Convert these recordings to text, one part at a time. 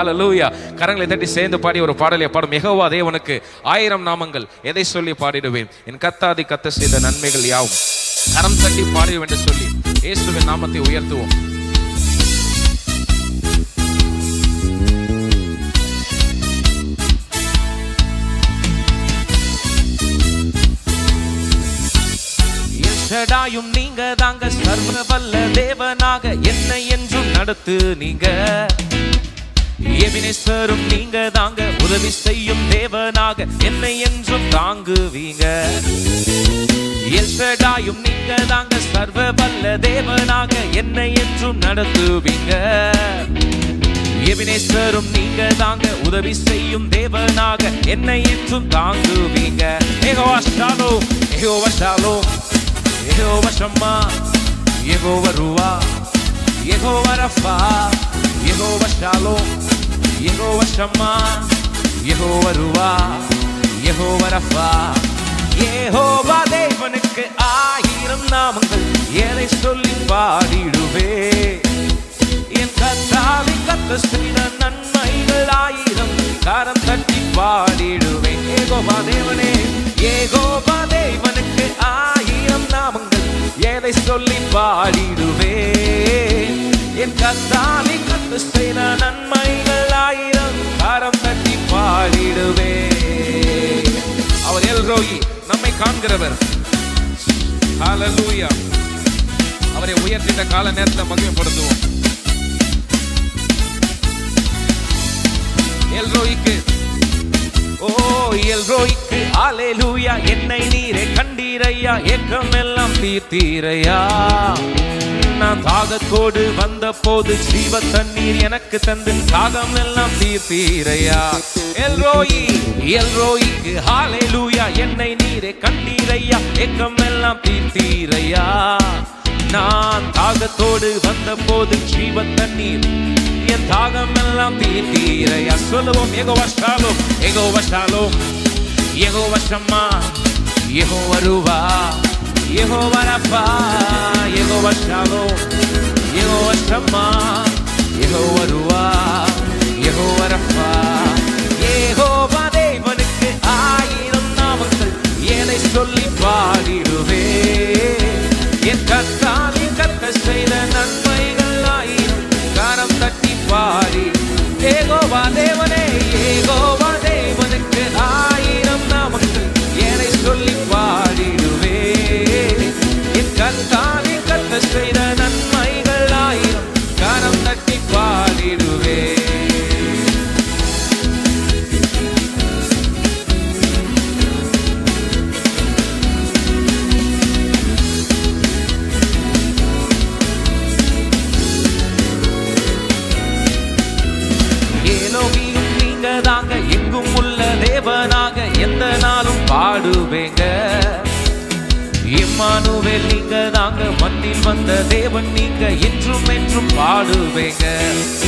ஹல்லேலூயா. கரங்களை தட்டி சேர்ந்து பாடி ஒரு பாடலை பாடும். யெகோவா தேவனுக்கு 1000 நாமங்கள், எதை சொல்லி பாடிடுவேன்? என் கத்தாதி கத்த செய்த நன்மைகள் யாவும் கரம் தட்டி பாடுவேன் என்று சொல்லி இயேசுவின் நாமத்தை உயர்த்துவோம். எல்ஷடாயும் நீங்க தாங்க, சர்வ வல்ல தேவனாக என்னை என்றும் நடத்து நீங்க. எபினேசரும் நீங்க தாங்க, உதவி செய்யும் தேவனாக என்னை என்றும் தாங்குவீங்க. எல்ஷடாயும் நீங்க தாங்க, சர்வ வல்ல தேவனாக என்னை என்றும் நடத்துவீங்க. எபினேசரும் நீங்க தாங்க, உதவி செய்யும் தேவனாக என்னை என்றும் தாங்குவீங்க. Jehovah Shalom, Jehovah Shalom, Jehovah Shammah, Jehovah Ruah, Jehovah Rapha, Jehovah Shalom, Jehovah Shammah, Jehovah Ruah, Jehovah Rapha. Jehovah தேவனுக்கு 1000 நாமங்கள், எதை சொல்லி பாடிடுவே? என் கர்த்தாவே கத்த செய்த நன்மைகள் 1000, கரம் தட்டி பாடிடுவேன். யெகோவா தேவனே, யெகோவா தேவனுக்கு 1000 நாமங்கள், எதை சொல்லி பாடிடுவே? என் கர்த்தாவே கத்த செய்த நன்மைகள் 1000, கரம் தட்டி பாடிடுவே. அவர் எல்ரோயி, நம்மை காண்கிறவர். ஹல்லேலூயா. அவரை உயர்த்திட்ட கால நேரத்தை மகிமைப்படுத்துவோம். எல்ரோயிக்கு, ஓ எல்ரோயிக்கு ஹல்லேலூயா. என்னை நீரே கண்டீரையா, ஏக்கம் எல்லாம் தீர்த்தீரையா. நான் தாகத்தோடு வந்த போது ஜீவ தண்ணீர் எனக்கு தந்து தாகம் எல்லாம் தீர்த்தீரையா. எல்ரோயி, எல்ரோயிக்கு ஹல்லேலூயா. என்னை நீரே கண்டீரையா, ஏக்கம் எல்லாம் தீர்த்தீரையா. நான் தாகத்தோடு வந்த போது ஜீவ தண்ணீர் என் தாகம் எல்லாம் தீர்த்தீரையா. சொல்லுவோம். Jehovah Shalom, Jehovah Shalom, Jehovah Shammah, Jehovah Ruah, Jehovah Rapha, Jehovah Shalom, Jehovah Shammah, Jehovah Ruah, Jehovah Rapha. Jehovah தேவனுக்கு 1000 நாமங்கள், எதை சொல்லி பாடிடுவே? என் கர்த்தாவே கத்த செய்த நன்மைகள் 1000, கரம் தட்டி பாடி. யெகோவா தேவனே, யெகோவா தேவனுக்கு 1000 நாமங்கள், எதை சொல்லி பாடிடுவே? என் கர்த்தாவே கத்த செய்த நன்மைகள் 1000, கரம் தட்டி பாடிடுவே. எலோகியும் நீங்க தாங்க, எங்கும் உள்ள தேவனாக எந்த நாளும் பாடுவேங்க. இம்மானுவேல் நீங்க தாங்க, மண்ணில் வந்த தேவன் நீங்க, என்றும் என்றும் பாடுவேங்க.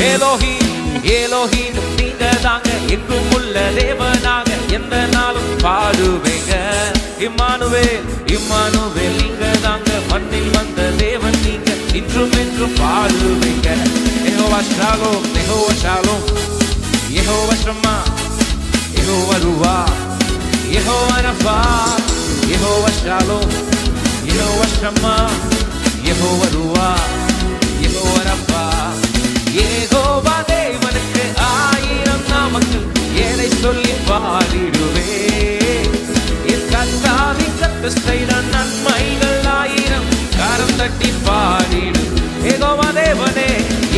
எலோஹீம், எலோஹீம் நீங்க தாங்க, எங்கும் உள்ள தேவனாக எந்த நாளும் பாடுவேங்க. இம்மானுவேல், இம்மானுவேல் நீங்க தாங்க, மண்ணில் வந்த தேவன் நீங்க, என்றும் என்றும் பாடுவேங்க. Jehovah Shalom, Jehovah Shalom, Jehovah Shammah, Jehovah Ruah, Jehovah Rapha, Jehovah Shalom, Jehovah Shammah, Jehovah Ruah, Jehovah Rapha. Jehovah தேவனுக்கு 1000 நாமங்கள், எதை சொல்லி பாடிடுவே? என் கர்த்தாவே கத்த செய்த நன்மைகள் 1000, கரம் தட்டி பாடிடு. யெகோவா தேவனே,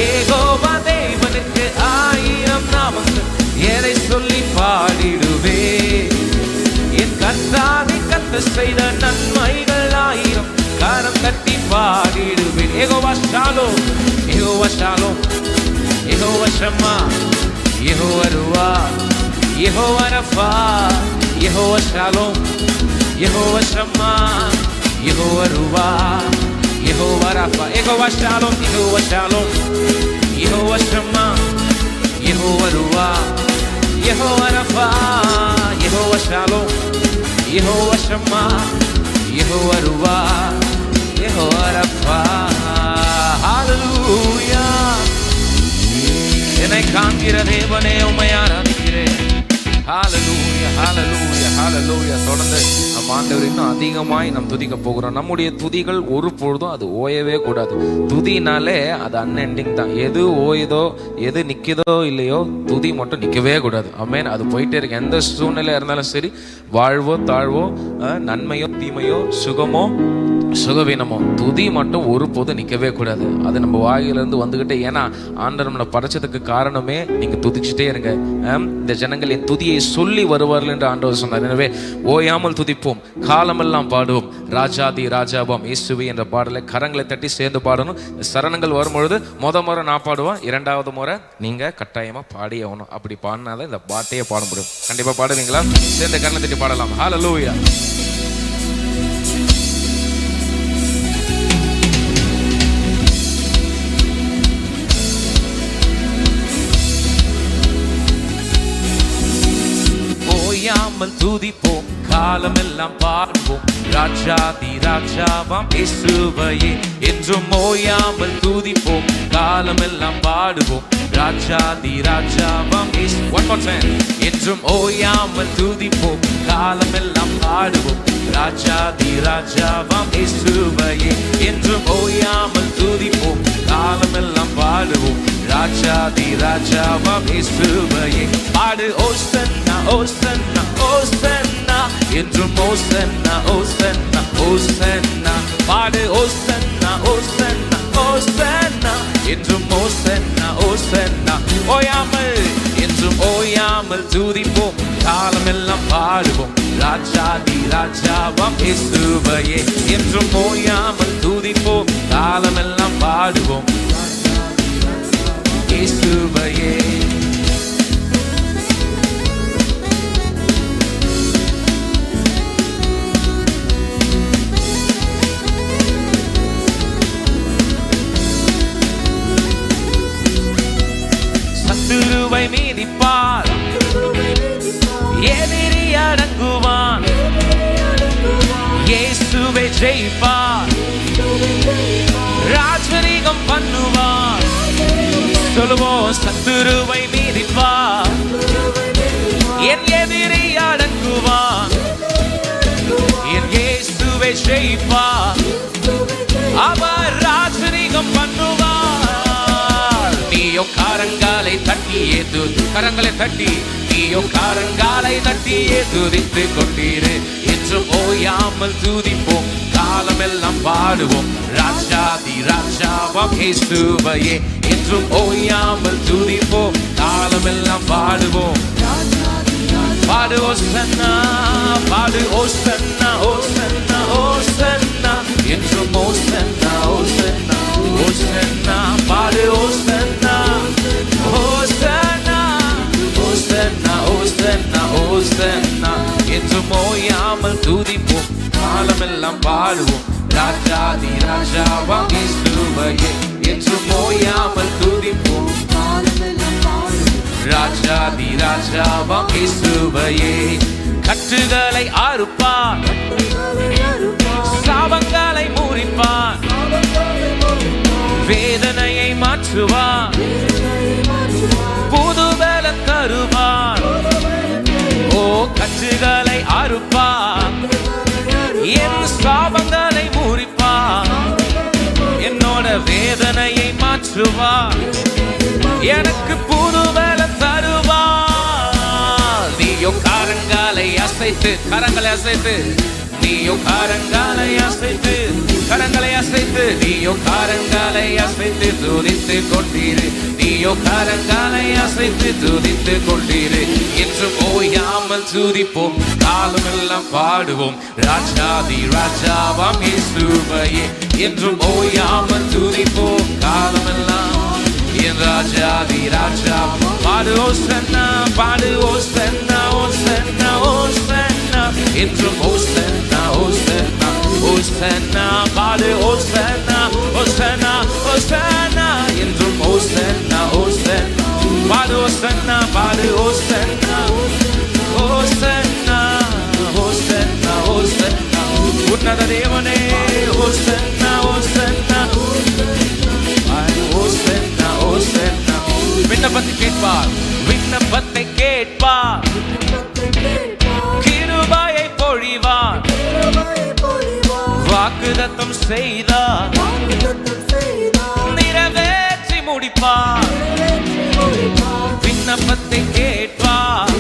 யெகோவா தேவனுக்கு 1000 நாமங்கள், எதை சொல்லி பாடிடுவே? என் கர்த்தாவே கத்த செய்த நன்மைகள் 1000, கரம் தட்டி பாடிடுவேன். Jehovah Shalom, Jehovah Shalom, Jehovah Shammah, Jehovah Ruah, Jehovah Rapha, Jehovah Shalom, Jehovah Shammah, Jehovah Ruah, Jehovah Rapha. Jehovah Shalom, Jehovah Shalom, Jehovah Shammah, Jehovah Ruah, Jehovah Rapha, Jehovah Shalom, Jehovah Shammah, Jehovah Ruah, Jehovah Rafah. ஹல்லேலூயா. என்னை காண்கிற தேவனே உம்மை ஆராதிக்கிறேன். ஹalleluya ஹalleluya ஹalleluya. தொடர்ந்து நம் ஆண்டவர் இன்னும் அதிகமாய் நாம் துதிக்க போகிறோம். நம்முடைய துதிகள் ஒரு பொழுதும் அது ஓயவே கூடாது. துதினாலே அது அன்எண்டிங் தான். எது ஓயுதோ எது நிக்குதோ இல்லையோ துதி மட்டும் நிக்கவே கூடாது. ஆமென். அது போயிட்டே இருக்கு. எந்த சூழ்நிலையா இருந்தாலும் சரி, வாழ்வோ தாழ்வோ, நன்மையோ தீமையோ, சுகமோ சுகவீனமோ, துதி மட்டும் ஒரு போது நிற்கவே கூடாது. அது நம்ம வாயிலிருந்து வந்துகிட்டே. ஏன்னா ஆண்டவர் நம்மளை படைச்சதுக்கு காரணமே நீங்க துதிச்சுட்டே இருங்க. இந்த ஜனங்கள் என் துதியை சொல்லி வருவார்கள் என்று ஆண்டவர் சொன்னார். எனவே ஓயாமல் துதிப்போம், காலமெல்லாம் பாடுவோம். ராஜாதி ராஜாவாம் இயேசுவே என்ற பாடலை கரங்களை தட்டி சேர்ந்து பாடணும். சரணங்கள் வரும்பொழுது முறை நான் பாடுவேன், இரண்டாவது முறை நீங்க கட்டாயமா பாடி ஆகணும். அப்படி பாடினாதான் இந்த பாட்டையே பாட முடியும். கண்டிப்பா பாடுவீங்களா? சேர்ந்து கரங்களை தட்டி பாடலாம். ஹalleluya. ஓயாமல் துதிப்போம், காலமெல்லாம் பாடுவோம். ராஜாதி ராஜாவாம் இயேசுவையே என்றும் ஓயாமல் துதிப்போம், காலமெல்லாம் பாடுவோம். ராஜாதி ராஜாவாம் இயேசு. One more time. என்றும் ஓயாமல் துதிப்போம், காலமெல்லாம் பாடுவோம். ராஜாதி ராஜாவாம் இயேசுவையே என்றும் ஓயாமல் துதிப்போம், காலமெல்லாம் பாடுவோம். ராஜாதி ராஜாவாம் இயேசுவையே. பாடு ஓசன்னா ஓசன்னா ஓசன்னா என்றும் ஓசன்னா ஓசன்னா ஓசன்னா. பாடு ஓசன்னா ஓசன்னா ஓசன்னா என்றும் ஓசன்னா ஓசன்னா. ஓயாமல் என்றும் ஓயாமல் துதிப்போம், காலமெல்லாம் பாடுவோம். ராஜாதி ராஜாவாம் இயேசுவையே என்றும் ஓயாமல் துதிப்போம், காலமெல்லாம் பாடுவோம். இயேசுவையே. சத்துருவை மீதிப்பார், எதிரி அடங்குவான். இயேசுவை ஜெயிப்பார், ராஜரீகம் பண்ணுவார். சொல்லுவோம், சத்துருவை மீதிப்பார், என் எதிரி அடங்குவான். என் இயேசுவை ஜெயிப்பார், அவர் ராஜரீகம் பண்ணுவார். நீயோ கரங்களை தட்டியே துதி, கரங்களை தட்டி நீயோ கரங்களை தட்டியே துதித்து கொண்டீரு. என்றும் ஓயாமல் துதிப்போம், காலமெல்லாம் பாடுவோம். ராஜாதி ராஜாவாம் இயேசுவையே என்றும் ஓயாமல் துதிப்போம், காலமெல்லாம் பாடுவோம். பாடு ஓசன்னா, பாடு ஓசன்னா ஓசன்னா ஓசன்னா என்றும் ஓசன்னா ஓசன்னா ஓசன்னா. பாடு ஓசன்னா ஓசன்னா ஓசன்னா ஓசன்னா ஓசன்னா என்றும் ஓயாமல் துதிப்போம், காலமெல்லாம் பாடுவோம். ராஜாதி ராஜாவாம் இயேசுவையே என்றும் ஓயாமல் துதிப்போம், ராஜாதி ராஜாவாம் இயேசுவையே. கட்டுகளை அறுப்பார், சாபங்களை முறிப்பார், வேதனையை மாற்றுவார், புது பலம் தருவார். ஓ, கட்டுகளை அறுப்பார், என் சாபங்களை முறிப்பார், என்னோட வேதனையை மாற்றுவார், எனக்கு புது பலம் தருவார். நீயோ கரங்களை அசைத்து, கரங்களை அசைத்து, நீயோ கரங்களை அசைத்து, கரங்களை அசைத்து, நீயோ கரங்களை அசைத்து துதித்து கொண்டீரு. நீயோ கரங்களை அசைத்து துதித்து கொண்டீரு. என்றும் ஓயாமல் துதிப்போம், காலமெல்லாம் பாடுவோம். ராஜாதி ராஜாவாம் இயேசுவையே என்றும் ஓயாமல் துதிப்போம், காலமெல்லாம். என் ராஜாதி ராஜா. பாடு ஓசன்னா, பாடு ஓசன்னா ஓசன்னா ஓசன்னா என்றும் ஓசன்னா ஓசன்னா ஓசன்னா. பாடு ஓசன்னா ஓசன்னா ஓசன்னா என்றும் ஓசன்னா ஓசன்னா. பாடு ஓசன்னா, பாடு ஓசன்னா ஓசன்னா ஓசன்னா ஓசன்னா. உன்னத தேவனே ஓசன்னா ஓசன்னா ஓசன்னா ஓசன்னா. விண்ணப்பத்தை கேட்பா, செய்தார், நிறைவேற்றி முடிப்பார், விண்ணப்பத்தை கேட்பார்,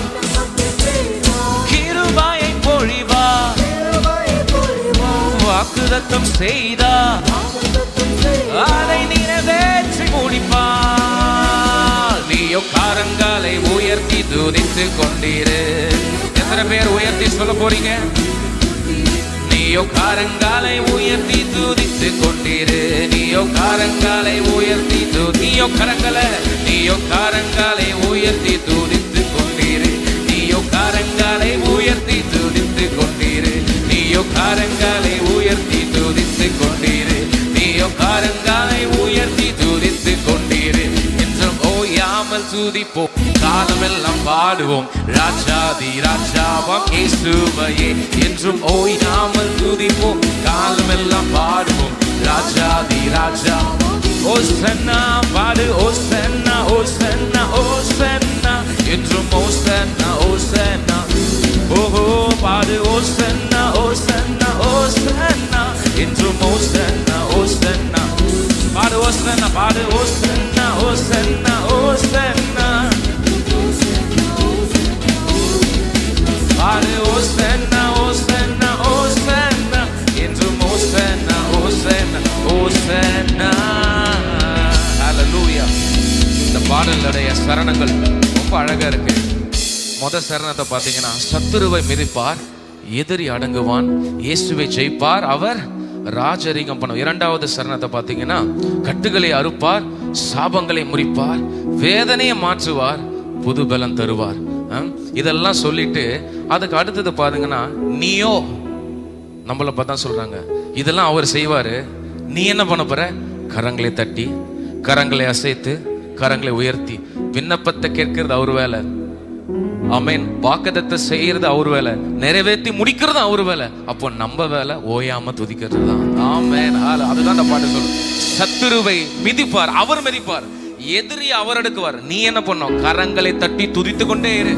கிருபையை பொழிவார், வாக்குத்தத்தம் செய்தார், அதை நிறைவேற்றி முடிப்பார். நீயோ கரங்களை உயர்த்தி துதித்து கொண்டீரு. எத்தனை பேர் உயர்த்தி சொல்ல போறீங்க? நீயோ கரங்களை உயர்த்தி துதித்து கொண்டீரு. நீயோ கரங்களை உயர்த்தி நீயோ கரங்களை உயர்த்தி துதித்து கொண்டீரு. நீயோ கரங்களை உயர்த்தி துதித்து கொண்டீரு. நீயோ கரங்களை உயர்த்தி துதித்து கொண்டீரு. நீயோ கரங்களை உயர்த்தி துதித்து கொண்டீரு. என்றும் ஓயாமல் துதிப்போம், காலமெல்லாம் பாடுவோம், ராஜாதி ராஜாவாம் இயேசுவையே. என்றும் ஓயாமல் துதிப்போம், காலமெல்லாம் பாடுவோம், ராஜாதி ராஜா. ஓசன்னா பாடு, ஓசன்னா ஓசன்னா ஓசன்னா, என்றும் ஓசன்னா ஓசன்னா. ஓஹோ பாடு, ஓசன்னா ஓசன்னா ஓசன்னா, என்றும் ஓசன்னா ஓசன்னா. பாடு ஓசன்னா, பாடு ஓசன்னா ஓசன்னா ஓசன்னா. பாடு ஓசன்னா ஓசன்னா ஓசன்னா, என்றும் ஓசன்னா ஓசன்னா ஓசன்னா. ஹல்லேலூயா. இந்த பாடலுடைய சரணங்கள் ரொம்ப அழகா இருக்கு. முதல் சரணத்தை பார்த்தீங்கன்னா, சத்துருவை மிதிப்பார், எதிரி அடங்குவான், இயேசுவை ஜெயிப்பார், அவர் ராஜரீகம் பண்ணும். இரண்டாவது சரணத்தை பார்த்தீங்கன்னா, கட்டுகளை அறுப்பார், சாபங்களை முறிப்பார், வேதனையை மாற்றுவார், புது பலம் தருவார். இதெல்லாம் சொல்லிட்டு அதுக்கு அடுத்தது பாருங்கன்னா, நீயோ நம்மளை பார்த்தா சொல்றாங்க, இதெல்லாம் அவர் செய்வாரு, நீ என்ன பண்ண போற? கரங்களை தட்டி, கரங்களை அசைத்து, கரங்களை உயர்த்தி, விண்ணப்பத்தை கேட்கிறது அவர் வேலை. ஆமென். வாக்குத்தத்தத்தை செய்யறது அவர் வேலை, நிறைவேற்றி முடிக்கிறது அவர் வேலை. அப்போ நம்ம வேலை ஓயாம துதிக்கிறது தான். ஆமென். அதுதான் அந்த பாட்டு சொல்லும். சத்துருவை மிதிப்பார், அவர் மிதிப்பார், எதிரி அவர் அடுக்குவார். நீ என்ன பண்ணும்? கரங்களை தட்டி துதித்து கொண்டே இரு.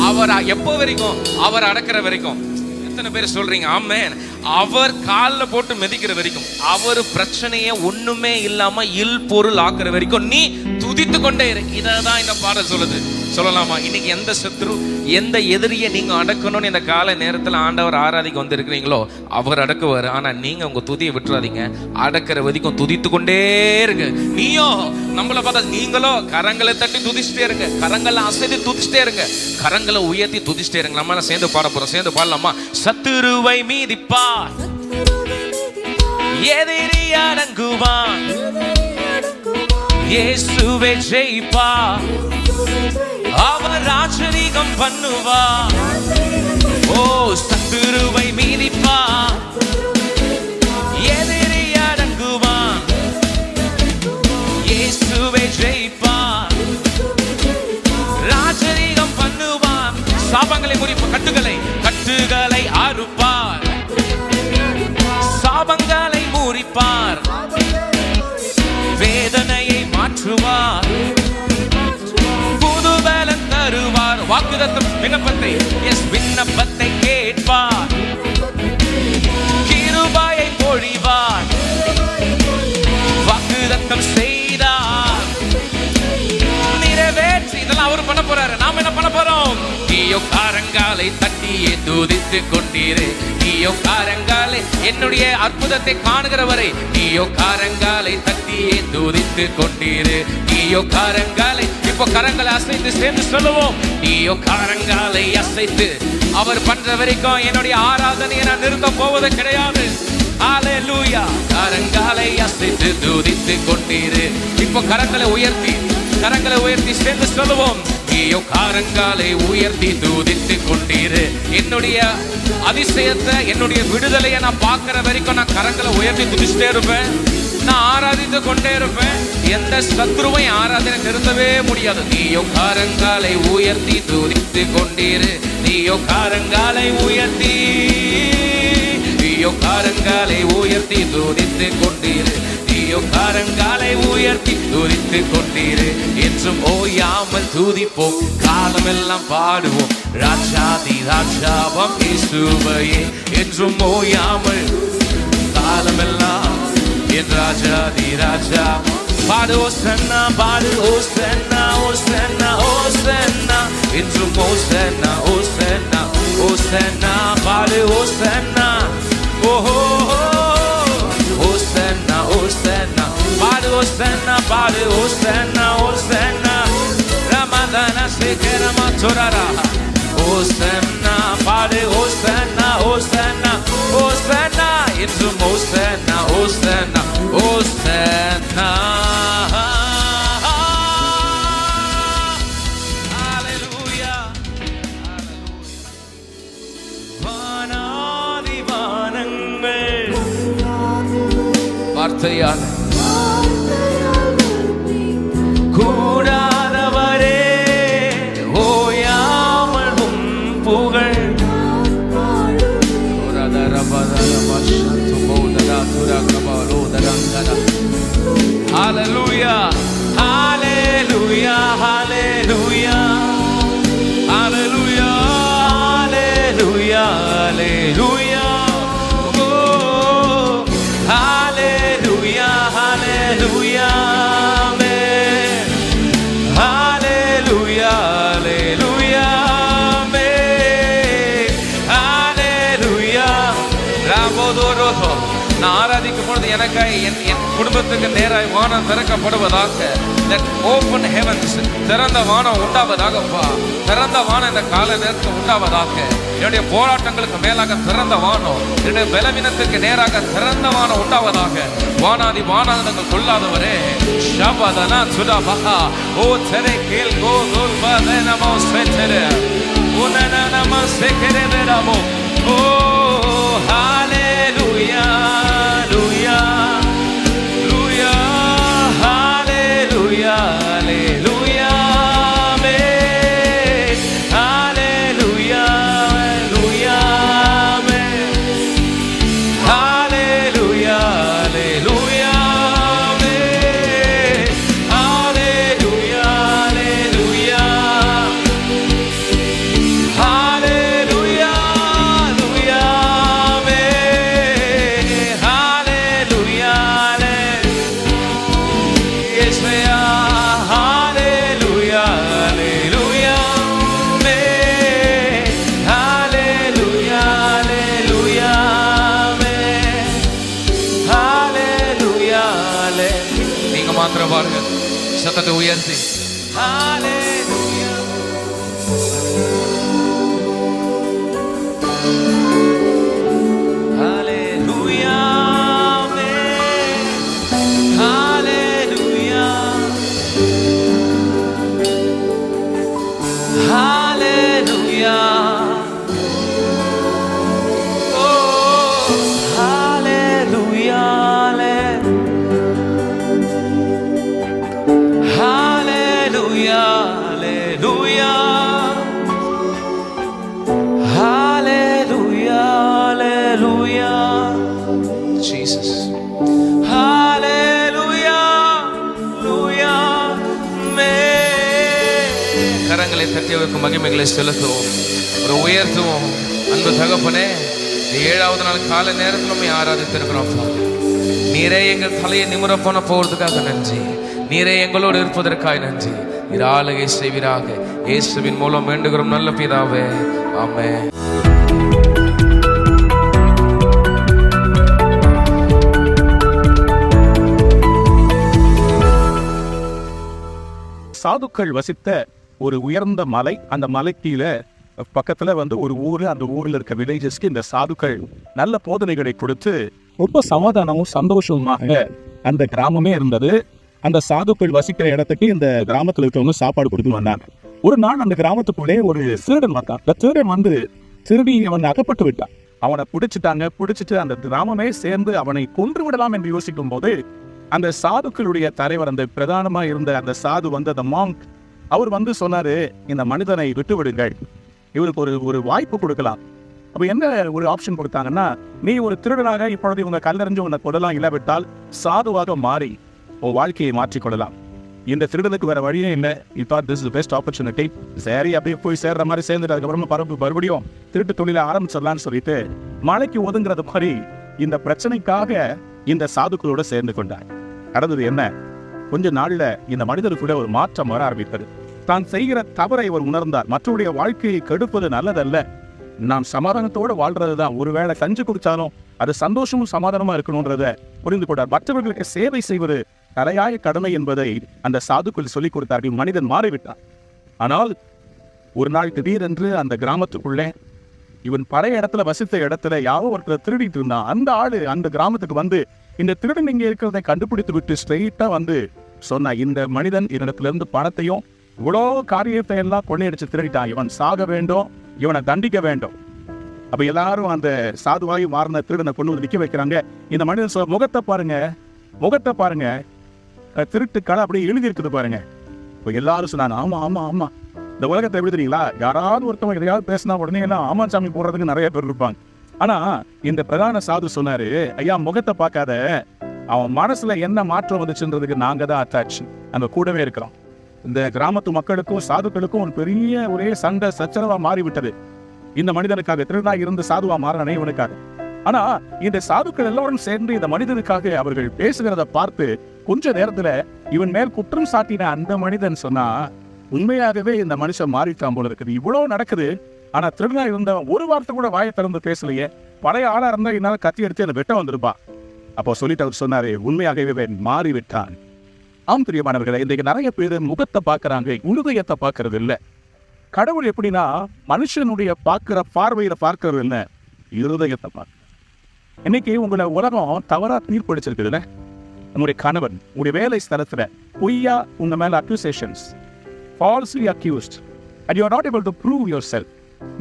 அவர் எப்போ வரைக்கும்? அவர் அடக்கிற வரைக்கும். எத்தனை பேர் சொல்றீங்க ஆமென்? அவர் காலில் போட்டு மிதிக்கிற வரைக்கும், அவர் பிரச்சனையே ஒண்ணுமே இல்லாம இல் பொருள் ஆக்குற வரைக்கும் நீ துதித்து கொண்டே இரு. இதான் இந்த பாடல் சொல்லுது. சொல்லலாமா? இன்னைக்கு எந்த சத்ரு, எந்த எதிரியை நீங்க அடக்கணும்னு இந்த கால நேரத்தில் ஆண்டவர் ஆராதிக்க வந்திருக்கிறீங்களோ அவர் அடக்குவார். ஆனா நீங்க உங்க துதியை விட்டுறாதீங்க, அடக்கிற வரைக்கும் துதித்து கொண்டே இருங்க. நீயோ நம்மளை பார்த்தா நீங்களோ கரங்களை தட்டி துதிச்சுட்டே இருங்க, கரங்களை அசைத்து துதிச்சுட்டே இருங்க, கரங்களை உயர்த்தி துதிச்சுட்டே இருங்க. நம்ம சேர்ந்து பாட போறோம். சேர்ந்து பாடலாமா? சத்துருவை மீதிப்பார், எதிரி அடங்குவான், இயேசுவை ஜெயிப்பார், அவர் ராஜரீகம் பண்ணுவார். ஓ சத்துருவை மீதிப்பார், எதிரி அடங்குவான், இயேசுவை ஜெயிப்பார், ராஜரீகம் பண்ணுவான், சாபங்களை முறிப்பார், கட்டுகளை அறுப்பார், சாபங்களை முறிப்பார், வேதனையை மாற்றுவார், புது பலன் தருவார், வாக்குத்தத்தம் விண்ணப்பத்தை கேட்பார், கிருபையை பொழிவார், வாக்குத்தத்தம் செய்தார், நிறைவேற்றி. இதெல்லாம் அவர் பண்ண போறாரு. நாம் என்ன பண்ண போறோம்? நீயோ கரங்களை தட்டியே துதித்து கொண்டீரு. நீயோ கரங்களை, என்னுடைய அற்புதத்தை காணுகிறவரை நீயோ கரங்களை தட்டியே துதித்து கொண்டீரு. நீயோ கரங்களை, இப்போ கரங்களை அசைத்து சேர்ந்து சொல்லுவோம். நீயோ கரங்களை அசைத்து, அவர் பண்ற வரைக்கும் என்னுடைய ஆராதனையை நான் நிறுத்த போவது கிடையாது. ஹல்லேலூயா. கரங்களை அசைத்து துதித்து கொண்டீரு. இப்போ கரங்களை உயர்த்தி சேர்ந்து சொல்லுவோம். நீயோ கரங்களை உயர்த்தி துதித்து கொண்டீரு. என்னுடைய அதிசயத்தை, என்னுடைய விடுதலையை நான் பார்க்கிற வரைக்கும் நான் கரங்களை உயர்த்தி துதிச்சுட்டே இருப்பேன், நான் ஆராதித்து கொண்டே இருப்பேன். எந்த சத்ருவை ஆராதனை நிறுத்தவே முடியாது. நீயோ கரங்களை உயர்த்தி துதித்து கொண்டீரு. நீயோ கரங்களை உயர்த்தி, நீயோ கரங்களை உயர்த்தி துதித்து கொண்டீரு. நீயோ கரங்களை உயர்த்தி துதித்து கொண்டீரு. என்றும் ஓயாமல் துதிப்போம், காலமெல்லாம் பாடுவோம், ராஜாதி ராஜாவாம் இயேசுவையே. என்றும் ஓயாமல் காலமெல்லாம் என் ராஜாதி ராஜா. பாடு ஓசன்னா, பாடு ஓசன்னா, ஓசன்னா, ஓசன்னா, என்றும் ஓசன்னா, ஓசன்னா, ஓசன்னா, பாடு ஓசன்னா, ஓஹோ ஓசன்னா, ஓசன்னா, பாடு ஓசன்னா, பாடு ஓசன்னா, ஓசன்னா, ரமதான சேகரமா சொரரா. ஓசன்னா, பாடு ஓசன்னா, ஓசன்னா, ஓசன்னா, என்றும் ஓசன்னா, ஓசன்னா, ஓசன்னா. ஹalleluya, ஹalleluya. வானாதி வானங்கள் வார்த்தையால் கூடாதவரே, ஓயாமல் உம் புகழ். Hallelujah, hallelujah, hallelujah, hallelujah, hallelujah, hallelujah, oh, hallelujah, hallelujah, amen, hallelujah, hallelujah, amen, hallelujah. ராமோதோரோதோ, நான் ஆராதிக்கும் பொழுது எனக்காய் என் குடும்பத்துக்கு நேராய் வானம் திறக்கப்படுவதாக. ஓப்பன் ஹெவன்ஸ், திறந்த வானம் உண்டாவதாகப்பா. திறந்த வானம் இந்த கால நேரத்துக்கு உண்டாவதாக. என்னுடைய போராட்டங்களுக்கு மேலாக திறந்த வானம், என்னுடைய பலவீனத்துக்கு நேராக திறந்த வானம் உண்டாவதாக. வானாதி வானங்கள் கொள்ளாதவரே, ஷபதனா சுடபஹா ஓ தெரே கேல் கோ துல்பதே நமோ செதரே உனன நம செகரே நமோ. ஓ ஹalleluya, hallelujah, hallelujah, hallelujah, amen, hallelujah, hallelujah, amen, hallelujah, hallelujah, amen, hallelujah, hallelujah, hallelujah, hallelujah, amen, hallelujah, yes, hallelujah, hallelujah, amen, hallelujah, hallelujah, amen, hallelujah, hallelujah. நீங்க மாத்திரம் பாருங்க, சத்தத்தை உயர்த்தி hallelujah. Hallelujah, amen, hallelujah, hallelujah, oh, hallelujah, hallelujah, hallelujah, hallelujah, hallelujah, Jesus, hallelujah, hallelujah, amen. கரங்களை தட்டி வைக்கும் மகிமைகளை செலுத்துவோம், ஒரு உயர்த்துவோம். அன்பு தகப்பனே, ஏழாவது நாள் கால நேரத்தில் நம்மை ஆராதித்திருக்கிறோம். நீரே எங்கள் தலையை நிமிர போன போவதற்காக நன்றி. நீரே எங்களோடு இருப்பதற்காக நன்றி. நீர் ஆளுகை செய்வீராக. இயேசுவின் மூலம் வேண்டுகிறோம் நல்ல பிதாவே, ஆமென். சாதுக்கள் வசித்த ஒரு உயர்ந்த மலை, அந்த மலை கீழே பக்கத்துல ஒரு ஊரு, அந்த ஊர்ல இருக்க வில்லேஜஸ்க்கு இந்த சாதுக்கள் நல்ல போதனைகளை கொடுத்து ரொம்ப சமாதானமும் சந்தோஷமாக அந்த கிராமமே இருந்தது. அந்த சாதுக்கள் வசிக்கிற இடத்துக்கு இந்த கிராமத்துல இருக்கவங்க சாப்பாடு கொடுத்து வந்தாங்க. ஒரு நாள் அந்த கிராமத்துக்குள்ளே ஒரு திருடன் வந்தான். அந்த திருடன் திருடி அவன் அகப்பட்டு விட்டான். அவனை பிடிச்சிட்டு அந்த கிராமமே சேர்ந்து அவனை கொன்று விடலாம் என்று யோசிக்கும் போது அந்த சாதுக்களுடைய தலைவர், அந்த பிரதானமா இருந்த அந்த சாது அந்த மாங்க், அவர் சொன்னாரு, இந்த மனிதனை விட்டு விடுங்கள், இவருக்கு ஒரு வாய்ப்பு கொடுக்கலாம். அப்ப என்ன ஒரு ஆப்ஷன் கொடுத்தாங்கன்னா, நீ ஒரு திருடனாக இப்பொழுது இவங்க கல்லறிஞ்சு உன்னை கொள்ளலாம், இல்லாவிட்டால் சாதுவாக மாறி உன் வாழ்க்கையை மாற்றிக்கொள்ளலாம். இந்த திருடனுக்கு வேற வழியே இல்லை. இப்போ திஸ் இஸ் பெஸ்ட் ஆப்பர்ச்சுனிட்டி. சரி, அப்படியே போய் சேர்ற மாதிரி சேர்ந்துட்டு அதுக்கப்புறமா மறுபடியும் திருட்டு தொழிலை ஆரம்பிச்சிடலான்னு சொல்லிட்டு மலைக்கு ஒதுங்குறது மாதிரி இந்த பிரச்சனைக்காக இந்த சாதுக்களோட சேர்ந்து கொண்டார். நடந்தது என்ன? கொஞ்ச நாள்ல இந்த மனிதருக்குள்ள ஒரு மாற்றம் வர ஆரம்பித்தது. தான் செய்கிற தவறை அவர் உணர்ந்தார். மற்றவருடைய வாழ்க்கையை கெடுப்பது நல்லதல்ல, நாம் சமாதானத்தோட வாழ்றதுதான். ஒருவேளை கஞ்சி குடிச்சாலும் அது சந்தோஷமும் சமாதானமா இருக்கணும்ன்றத புரிந்து கொண்டார். மற்றவர்களுக்கு சேவை செய்வது தலையாய கடமை என்பதை அந்த சாதுக்கள் சொல்லிக் கொடுத்தார்கள். மனிதன் மாறிவிட்டான். ஆனால் ஒரு நாள் திடீரென்று அந்த கிராமத்துக்குள்ளே இவன் பழைய இடத்துல வசித்த இடத்துல யாவோ ஒருத்தர் திருடிட்டு இருந்தான். அந்த ஆளு அந்த கிராமத்துக்கு வந்து இந்த திருடன் இங்கே இருக்கிறதை கண்டுபிடித்து விட்டு ஸ்ட்ரெயிட்டா வந்து சொன்னா, இந்த மனிதன் என்னிடத்துல இருந்து பணத்தையும் இவ்வளோ காரியத்தை எல்லாம் கொள்ளையடிச்சு திருடிட்டான், இவன் சாக வேண்டும், இவனை தண்டிக்க வேண்டும். அப்ப எல்லாரும் அந்த சாதுவாகி மாறின திருடனை கொண்டு வந்து நிக்க வைக்கிறாங்க. இந்த மனிதன் சொல்ல, முகத்தை பாருங்க, திருட்டு கடை அப்படியே எழுதி இருக்குது பாருங்க. இப்போ எல்லாரும் சொன்னாங்க, ஆமா ஆமா ஆமா, இந்த உலகத்தை எப்படி தெரியுங்களா, யாராவது ஒருத்தவங்க எதையாவது பேசினா உடனே எல்லாம் ஆமா சாமி போடுறதுக்கு நிறைய பேர் இருப்பாங்க. ஆனா இந்த பிரதான சாது சொன்னாரு, ஐயா முகத்தை பார்க்காத, அவன் மனசுல என்ன மாற்றம் வந்துச்சுன்றதுக்கு நாங்க தான் அட்டாச், அங்க கூடவே இருக்கிறோம். இந்த கிராமத்து மக்களுக்கும் சாதுக்களுக்கும் ஒரு பெரிய ஒரே சண்டை சச்சரவா மாறிவிட்டது. இந்த மனிதனுக்காக, திருடா இருந்து சாதுவா மாறினே இவனுக்காக. ஆனா இந்த சாதுக்கள் எல்லாரும் சேர்ந்து இந்த மனிதனுக்காக அவர்கள் பேசுகிறத பார்த்து கொஞ்ச நேரத்துல இவன் மேல் குற்றம் சாட்டின அந்த மனிதன் சொன்னா, உண்மையாகவே இந்த மனுஷன் மாறிட்டான் போல இருக்குது, இவ்வளவு நடக்குது, ஆனா திருடா இருந்தவன் ஒரு வார்த்தை கூட வாயை திறந்து பேசலையே, பழைய ஆளா இருந்தா என்னால கத்தி எடுத்து அந்த வெட்ட வந்திருப்பா. அப்போ சொல்லிட்டு அவர் சொன்னாரு, உண்மையாகவே மாறிவிட்டான். ஆம் பிரியமானவர்களே, இன்றைக்கு நிறைய பேர் முகத்தை பார்க்கறாங்க, இருதயத்தை பார்க்கறது இல்ல. கடவுள் எப்படின்னா மனுஷனுடைய பார்க்கிற பார்வையில பார்க்கறது இல்ல, இருதயத்தை பார்க்க. இன்னைக்கு உங்களை உலகம் தவறா தீர்ப்பளிச்சிருக்குதுல்ல. உங்களுடைய கணவன் உங்களுடைய வேலை ஸ்தலத்துல பொய்யா உங்க மேல accusations, falsely accused, and you are not able to prove yourself.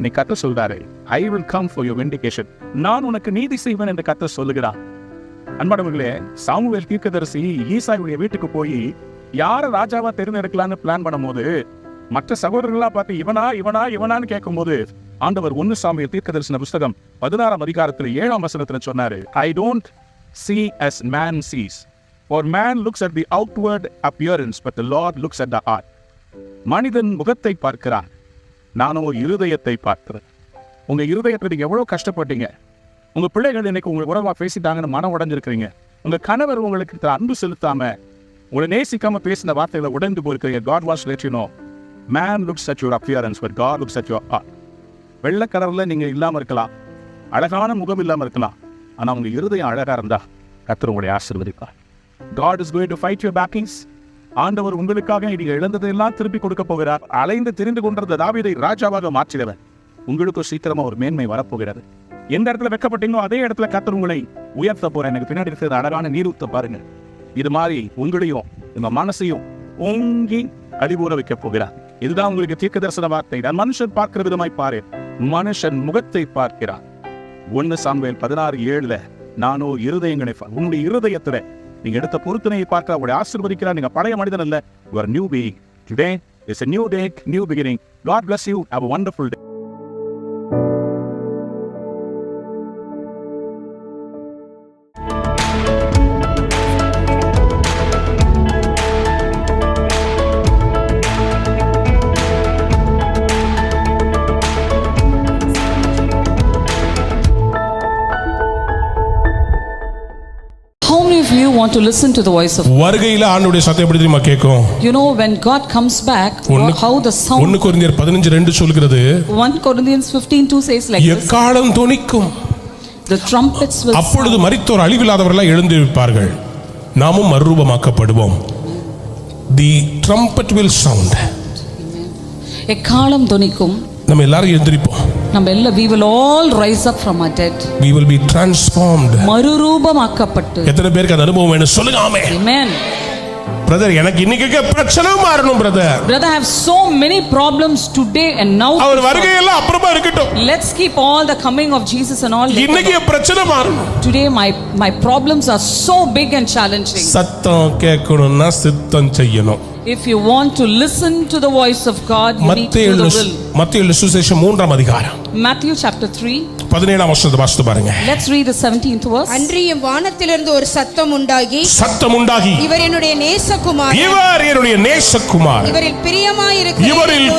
நீ கர்த்தர் சொல்றாரு, I will come for your vindication. நான் உனக்கு நீதி செய்வேன் என்று கர்த்தர் சொல்லுகிறார். அன்பானவர்களே, சாமுவேல் தீர்க்கதரிசி ஈசாயுடைய வீட்டுக்கு போய் யார ராஜாவா தேர்ந்தெடுக்கலான்னு பிளான் பண்ணும்போது மற்ற சகோதரர்களா பார்த்து இவனான்னு கேட்கும்போது ஆண்டவர் 1 சாமுவேல் தீர்க்கதரிசன புஸ்தகம் 16ஆம் அதிகாரத்தில் 7ஆம் வசனத்துல சொன்னாரு, I don't see as man sees, for man looks at the outward appearance, but the Lord looks at the heart. மனிதன் முகத்தை பார்க்கிறான், நானும் ஒரு இருதயத்தை பார்க்கிறேன். உங்க இருதயத்தை நீங்க எவ்வளவு கஷ்டப்பட்டீங்க, உங்க பிள்ளைகள் இன்னைக்கு உங்களுக்கு உறவா பேசிட்டாங்கன்னு மனம் உடைஞ்சிருக்கிறீங்க, உங்க கணவர் உங்களுக்கு அன்பு செலுத்தாம உங்களை நேசிக்காம பேசின வார்த்தைகளை உடைந்து போயிருக்கிறீங்க. God wants to let you know, man looks at your appearance, but God looks at your heart. வெள்ளை கலர்ல நீங்க இல்லாம இருக்கலாம், அழகான முகம் இல்லாம இருக்கலாம், ஆனா உங்க இருதயம் அழகா இருந்தா கர்த்தர் உங்களை ஆசீர்வதிப்பார். God is going to fight your battles. ஆண்டவர் உங்களுக்காக நீங்க இழந்ததெல்லாம் திருப்பி கொடுக்க போகிறார். அலைந்து திரிந்து கொண்டிருந்த தாவீதை ராஜாவாக மாற்றினவர். உங்களுக்கு சீக்கிரமா ஒரு மேன்மை வரப்போகிறது. எந்த இடத்துல வெட்கப்பட்டீங்களோ அதே இடத்துல கர்த்தர் உங்களை உயர்த்த போறேன். எனக்கு பின்னாடி இருக்கிற அழகான நீரூத்த பாருங்க. இது மாதிரி உங்களையும் இந்த மனசையும் ஓங்கி அடிபூர வைக்க போகிறார். இதுதான் உங்களுக்கு தீர்க்க தரிசன வார்த்தை. நான் மனுஷன் பார்க்கிற விதமாய் பாரு, மனுஷன் முகத்தை பார்க்கிறார். 1 சாமுவேல் 16:7 நானோ இருதயங்களை உன்னுடைய இருதயத்துல நீங்க எடுத்த பொருத்தனையை பார்க்க அவருடைய ஆசீர்வதிக்கிறார். நீங்க பழைய மனிதன் அல்ல, you are a new being. Today is a new day, new beginning. God bless you. Have a wonderful day. You want to listen to the voice of God. வருகையில ஆண்டவருடைய சத்தம் எப்படி தெரியுமா கேட்கும்? You know when God comes back, how the sound. 1 கொரிந்தியர் 15:2 சொல்கிறது, 1 Corinthians 15:2 says like this, எக்காளம் தொனிக்கும், the trumpets will sound. அப்பொழுது மரித்தோர் அழிவில்லாதவர்களாய் எழுந்திருப்பார்கள், நாமும் மறுரூபமாக்கப்படுவோம். The trumpet will sound. எக்காளம் தொனிக்கும், நம்ம எல்லாரும் எழுந்திருப்போம். நம்ம எல்லாம் we will all rise up from our dead. We will be transformed. மறுரூபமாக்கப்பட்டு. எத்தனை பேருக்கு அந்த அனுபவம் வேணும் சொல்லுங்க ஆமென். Amen. பிரதர், எனக்கு இன்னைக்கு பிரச்சனை மாறணும் brother. Brother, I have so many problems today and now. அவர் வருகையெல்லாம் அப்புறமா இருக்கட்டும். Let's keep all the coming of Jesus and all. இன்னைக்கு பிரச்சனை மாறணும். Today my problems are so big and challenging. சத்தம் கேட்கணும்னா சித்தம் செய்யணும். If you want to listen to the voice of God, you need to do the will. மத்தேயு சுவிசேஷம் 3ஆம் அதிகாரம், Matthew chapter 3, 17ஆம் வசனத்தை வாசித்து பாருங்க. Let's read the 17th verse. அன்றியும் வானத்திலிருந்து ஒரு சத்தம் உண்டாகி, இவர் என்னுடைய நேசகுமாரன், இவரில்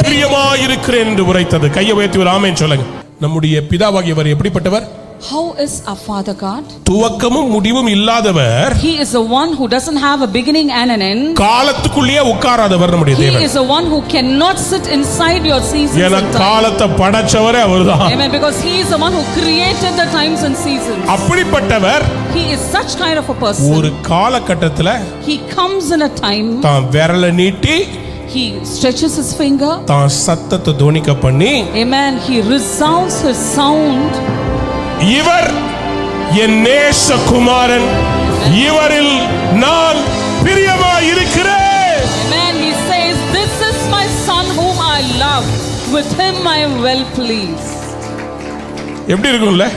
பிரியமாயிருக்கிறேன் என்று உரைத்தது. கையை உயர்த்தி ஒரு ஆமென் சொல்லுங்க. நம்முடைய பிதாவாகியவர் எப்படிப்பட்டவர்? How is our Father God? துவக்கமும் முடிவும் இல்லாதவர், He is the one who doesn't have a beginning and an end. காலத்துக்குள்ளேயே உட்காராதவர் நம்முடைய He தேவன். is the one who cannot sit inside your seasons ஏன்னா and time. காலத்தை படைச்சவரே அவர்தான். Amen. Because He is the one who created the times and seasons. அப்படிப்பட்டவர் He is such kind of a person. ஒரு காலகட்டத்துல He comes in a time. தான் விரலை நீட்டி He stretches His finger. தான் சத்தத்தை துணிக்க பண்ணி, Amen. He resounds His sound. இவர் என் நேசகுமாரன், இவரில் நான் பிரியமாய் இருக்கிறேன். Amen. He says, "This is my son whom I love. With him I am well pleased." எப்படி இருக்கும்ல?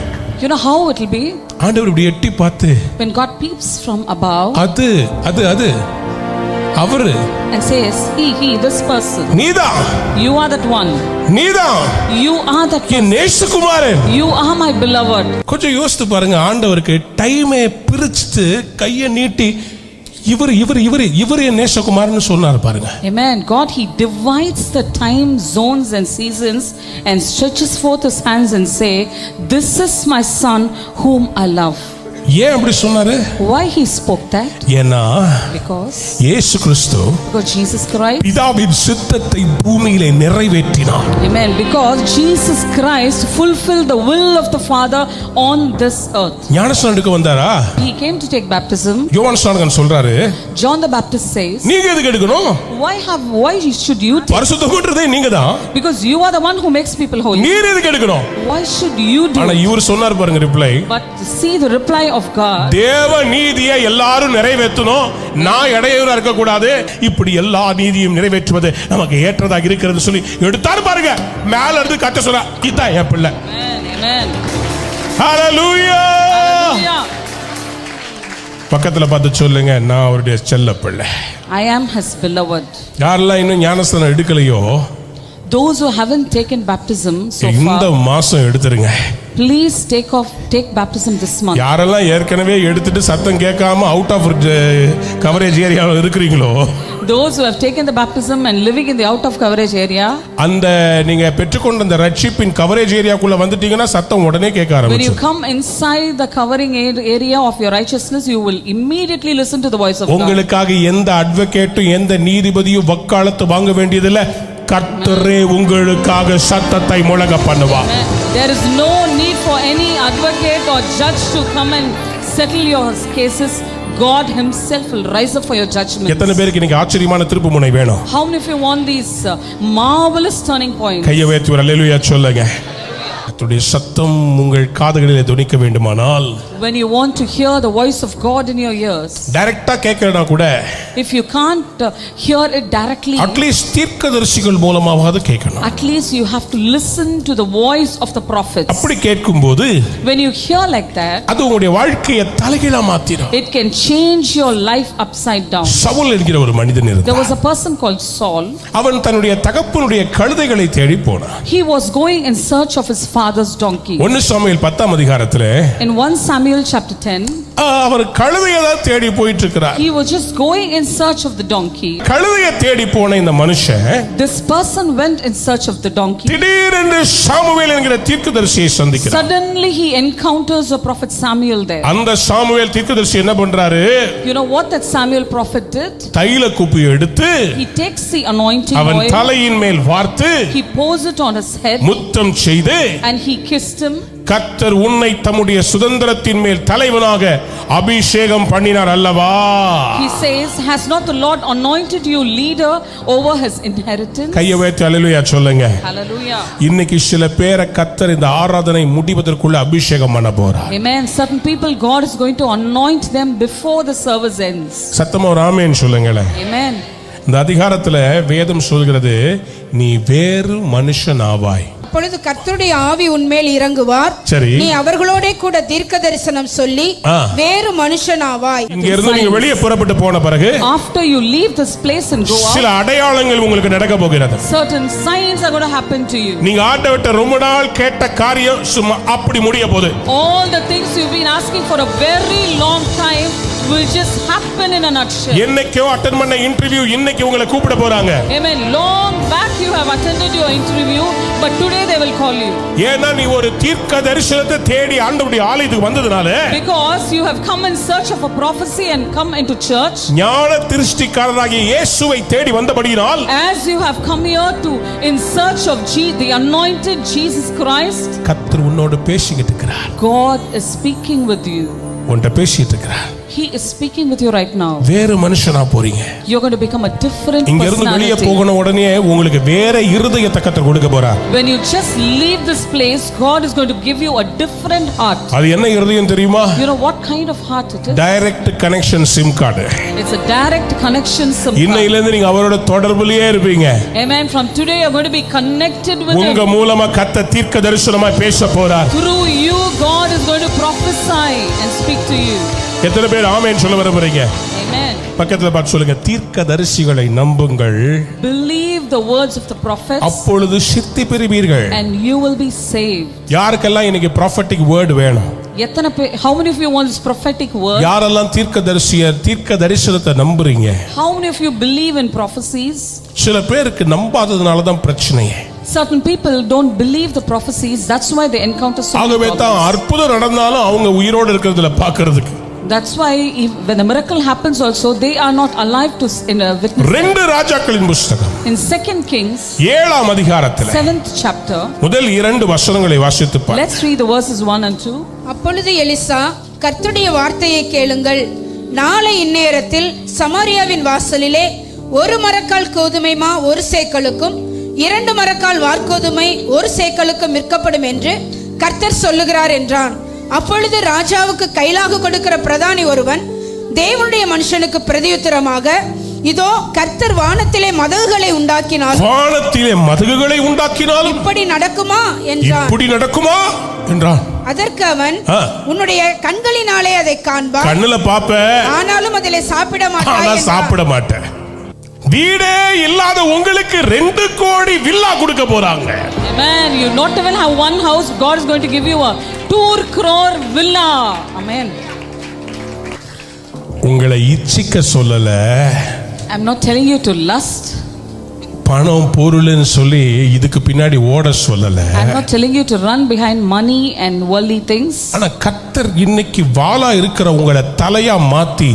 You know how it will be ஆண்டவர் இப்படி எட்டி பார்த்து, when God peeps from above அது அது அது அவரு, and says, He, this person. நீதான் You are that one. நீதான் You are that என் நேசகுமாரன். You are my beloved. கொஞ்சம் யோசித்து பாருங்க, ஆண்டவருக்கு டைமை பிரிச்சுட்டு கையை நீட்டி இவர் இவர் இவர் இவர் என் நேசகுமாரன்னு சொன்னார் பாருங்க. Amen. God, He divides the time zones and seasons and stretches forth His hands and say, "This is my son whom I love." ஏன் அப்படி சொன்னாரு? Why He spoke that? ஏன்னா Because இயேசு கிறிஸ்து Jesus Christ. பிதாவின் சித்தத்தை பூமியிலே நிறைவேற்றினார். Amen. Because Jesus Christ fulfilled the will of the Father on this earth. ஞானஸ்நானத்துக்கு வந்தாரா? He came to take baptism. யோவான் ஸ்நானகன் சொல்றாரு, John the Baptist says, நீங்க எதுக்கு எடுக்கணும்? why should you take? பரிசுத்தம்ன்றதே நீங்க தான். Because you are the one who makes people holy. நீர் எதுக்கு எடுக்கணும்? Why should you do? ஆனா இவர் சொன்னார் பாருங்க reply. But see the reply of God. தேவ நீதியை எல்லாரும் நிறைவேற்றணும், நான் இடையூறா இருக்க கூடாது, இப்படி எல்லா நீதியும் நிறைவேற்றுவது நமக்கு ஏற்றதாக இருக்கிறது சொல்லி எடுத்தாரு பாருங்க. மேல இருந்து கத்த சொல்ற, இதான் என் பிள்ளை. Amen. ஹalleluya. Hallelujah. பக்கத்துல பார்த்து சொல்லுங்க, நான் அவருடைய செல்ல பிள்ளை. I am His beloved. யாரெல்லாம் இன்னும் ஞானஸ்நானம் எடுக்கலையோ, Those who haven't taken baptism so இந்த far, மாசம் எடுத்துருங்க. please take baptism this month. யாரெல்லாம் ஏற்கனவே எடுத்துட்டு சத்தம் கேட்காம அவுட் ஆஃப் கவரேஜ் ஏரியாவில் இருக்கிறீங்களோ, Those who have taken the baptism and living in the out of coverage area, அந்த நீங்க பெற்றுக்கொண்ட அந்த ரட்சிப்பின் கவரேஜ் ஏரியாக்குள்ள வந்துட்டீங்கன்னா சத்தம் உடனே கேட்க when you ஆரம்பிச்சு. come inside the covering area of your righteousness, you will immediately listen to the voice of God. உங்களுக்காக எந்த அட்வொகேட்டும் எந்த நீதிபதியும் வக்காலத்து வாங்க வேண்டியதில்லை. கர்த்தரே உங்களுக்காக சத்தத்தை முழங்க பண்ணுவார். There is no need for any advocate or judge to come and settle your cases. God Himself will rise up for your judgment. எத்தனை பேருக்கு இன்னைக்கு ஆச்சரியமான திருப்பு முனை வேணும்? How many of you want these marvelous turning points? கையை உயர்த்தி ஒரு அல்லேலூயா சொல்லுங்க. கர்த்தருடைய சத்தம் உங்கள் காதுகளிலே துணிக்க வேண்டுமானால், When you want to hear the voice of God in your ears, டைரக்டா கேட்கறனா கூட if you can't hear it directly, at least தீர்க்கதரிசிகள் மூலமாவது கேட்கணும். at least you have to listen to the voice of the prophets. அப்படி கேட்கும்போது When you hear like that, அது உங்களுடைய வாழ்க்கையை தலைகீழா மாத்திடும். it can change your life upside down. Saul என்கிற ஒரு மனிதன் There இருந்தான். was a person called Saul. அவன் தன்னுடைய தகப்பனுடைய கழுதைகளை தேடி போனான். He was going in search of his father's donkey. 1 Samuel 10ஆம் அதிகாரத்திலே In 1 Samuel chapter 10, அவர் கழுதையை தான் தேடி போயிட்டு இருக்கிறார். he was just going in search of the donkey. கழுதையை தேடி போன இந்த மனுஷன் This person went in search of the donkey. திடீரென்று சாமுவேல் என்கிற தீர்க்கதரிசியை சந்திக்கிறார். Suddenly he encounters a prophet Samuel there. அந்த சாமுவேல் தீர்க்கதரிசி என்ன பண்றாரு? You know what that Samuel prophet did? தைல குப்பியை எடுத்து He takes the anointing அவன் oil, தலையின் மேல் வார்த்து he pours it on his head, முத்தம் செய்து, and he kissed him. கர்த்தர் உன்னை தம்முடைய சுதந்திரத்தின் மேல் தலைவனாக அபிஷேகம் பண்ணினார் அல்லவா? He says, has not the Lord anointed you leader over his inheritance? கையை உயர்த்தி அல்லேலூயா சொல்லுங்க. Hallelujah. இன்னைக்கு சில பேரை கர்த்தர் இந்த ஆராதனை முடிவதற்குள்ள அபிஷேகம் பண்ண போறார். Amen. Certain people, God is going to anoint them before the service ends. சத்தமா ஒரு ஆமென் சொல்லுங்களேன். Amen. இந்த அதிகாரத்துல வேதம் சொல்கிறது, நீ வேறு மனுஷன் ஆவாய். அப்பொழுது கர்த்தருடைய ஆவி உன்மேல் இறங்குவார். சரி. நீ அவர்களோட கூட தீர்க்க தரிசனம் சொல்லி வேறு மனுஷனாவாய். இங்க இருந்து நீங்க வெளியே புறப்பட்டு போன பிறகு, After you leave this place and go out, சில அடையாளங்கள் உங்களுக்கு நடக்க போகிறது. certain signs are going to happen to you. நீங்க ஆண்டவர்ட்ட ரொம்ப நாள் கேட்ட காரியம் சும்மா அப்படி முடிய போகுது. All the things you've been asking for a very long time will just happen in a nutshell. என்னைக்கோ அட்டெண்ட் பண்ண இன்டர்வியூ இன்னைக்கு உங்களை கூப்பிட போறாங்க. Amen. Long back you have attended your interview, but today they will call you. ஏன்னா நீ ஒரு தீர்க்க தரிசனத்தை தேடி ஆண்டவருடைய ஆலயத்துக்கு வந்ததனால, Because you have come in search of a prophecy and come into church. ஞான திருஷ்டிக்காரராகிய இயேசுவை தேடி வந்தபடியினால், As you have come here to in search of the anointed Jesus Christ, கர்த்தர் உன்னோடு பேசிக்கிட்டு இருக்கிறார். God is speaking with you. உன்கிட்ட பேசிட்டு இருக்கிறார். He is speaking with you right now. வேறு மனுஷனா போறீங்க. You're going to become a different இங்க இருந்து வெளியே personality. போகணும் உடனே உங்களுக்கு வேற இருதயத்தை கர்த்தர் கொடுக்க போறார். When you just leave this place, God is going to give you a different heart. அது என்ன இருதயம் தெரியுமா? You know what kind of heart it is? Direct connection sim card. It's a direct connection SIM இன்னையில இருந்து நீங்க அவரோட தொடர்புலயே இருப்பீங்க. Amen. From today you're going to be connected with உங்க Him. மூலமா கர்த்தர் தீர்க்க தரிசனமா பேச போறார். Through you, God is going to prophesy and speak to you. எத்தனை பேர் ஆமென் சொல்ல வரீங்க? Amen. பக்கத்துல பார்த்து சொல்லுங்க, தீர்க்க தரிசிகளை நம்புங்கள், Believe the words of the prophets, அப்பொழுது சித்தி பெறுவீர்கள். and you will be saved. யாருக்கெல்லாம் இன்னைக்கு ப்ராஃபட்டிக் வேர்ட் வேணும்? How many of you want this prophetic word? யாரெல்லாம் தீர்க்க தரிசனத்தை நம்புறீங்க? How many of you believe in prophecies? சில பேருக்கு நம்பாததுனால தான் பிரச்சனையே. Certain people don't believe the prophecies, that's why they encounter so many ஆகவே தான் problems. அற்புதம் நடந்தாலும் அவங்க உயிரோடு இருக்கிறதுல பார்க்கிறதுக்கு. That's why when the miracle happens also, they are not alive to witness. 2 ராஜாக்களின் புத்தகம் In 2 Kings 7ஆம் அதிகாரத்தில் 7th chapter, முதல் 2 வசனங்களை வாசித்து பாருங்க. let's read the verses 1 and 2. அப்பொழுது எலிசா, கர்த்தருடைய வார்த்தையை கேளுங்கள். நாளை இந்நேரத்தில் சமாரியாவின் வாசலிலே 1 மரக்கால் கோதுமை மா 1 சேக்கலுக்கும் 2 மரக்கால் வார்கோதுமை 1 சேக்கலுக்கும் விற்கப்படும் என்று கர்த்தர் சொல்லுகிறார் என்றான். அப்பொழுது ராஜாவுக்கு கைலாக கொடுக்கிற பிரதானி ஒருவன் தேவனுடைய மனுஷனுக்கு பிரதியுத்தரமாக, இதோ கர்த்தர் வானத்திலே மதகுகளை உண்டாக்கினாலும் இப்படி நடக்குமா என்றான். இப்படி நடக்குமா என்றான். அதற்கு அவன், உன்னுடைய கண்களினாலே அதை காண்பாய், கண்ணுல பாப்ப, ஆனாலும் அதிலே சாப்பிட மாட்டேன். வீடே இல்லாத உங்களுக்கு 2 கோடி வில்லா கொடுக்க போறாங்க. Amen. You not even have one house, God is going to give you a 2 crore villa. Amen. உங்களை இச்சிக்க சொல்லல. I'm not telling you to lust. பணம் பொருள்னு சொல்லி இதுக்கு பின்னாடி ஓட சொல்லல. I'm not telling you to run behind money and worldly things. ஆனா கர்த்தர் இன்னைக்கு வாளா இருக்கிற உங்களை தலையா மாத்தி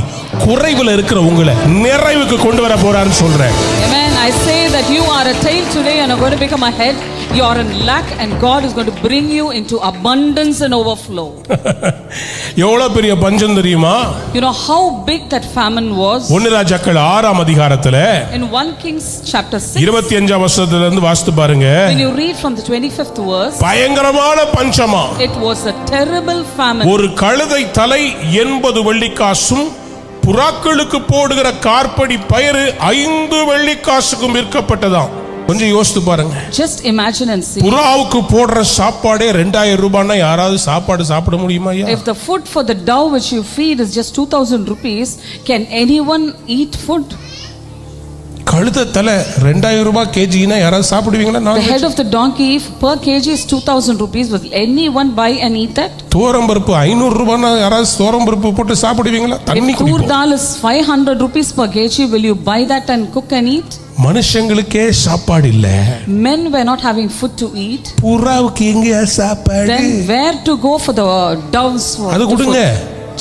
குறைவுல இருக்கிற உங்களை நிறைவுக்கு கொண்டு வர போறான்னு சொல்றேன். Amen. I say that you are a tail today and are going to become a head. You are in lack and God is going to bring you into abundance and overflow. எவ்வளவு பெரிய பஞ்சம் தெரியுமா? You know how big that famine was? 1 ராஜாக்கள் 6ஆம் அதிகாரத்துல In 1 Kings chapter 6, 25ஆம் வசனத்துல இருந்து வாசித்து பாருங்க. when you read from the 25th verse, பயங்கரமான பஞ்சமா. it was a terrible famine. ஒரு கழுதை தலை 80 வெள்ளிக்காசும் புறாக்களுக்கு போடுகிற கார்படி பயிறு 5 வெள்ளிக்காசுக்கும் விற்கப்பட்டதாம். கொஞ்சம் யோசித்து பாருங்க. Just imagine and see. புறாவுக்கு போடுற சாப்பாடே 2000 ரூபாய்னா யாராவது சாப்பாடு சாப்பிட முடியுமா? If the food for the dove which you feed is just 2000 rupees, can anyone eat food? கழுதை தலை 2000 ரூபாய் கேஜினா யாராவது சாப்பிடுவீங்களா? The head of the donkey per kg is 2000 rupees. Will anyone buy and eat that? தோரம்பருப்பு 500 ரூபாய்னா யாராவது தோரம்பருப்பு போட்டு சாப்பிடுவீங்களா? தண்ணி If tur dal is 500 rupees per kg, will you buy that and cook and eat? மனுஷங்களுக்கே சாப்பாடு இல்ல. Men were not having food to eat. புறாவுக்கு எங்க சாப்பாடு? Then where to go for the doves? அது கொடுங்க.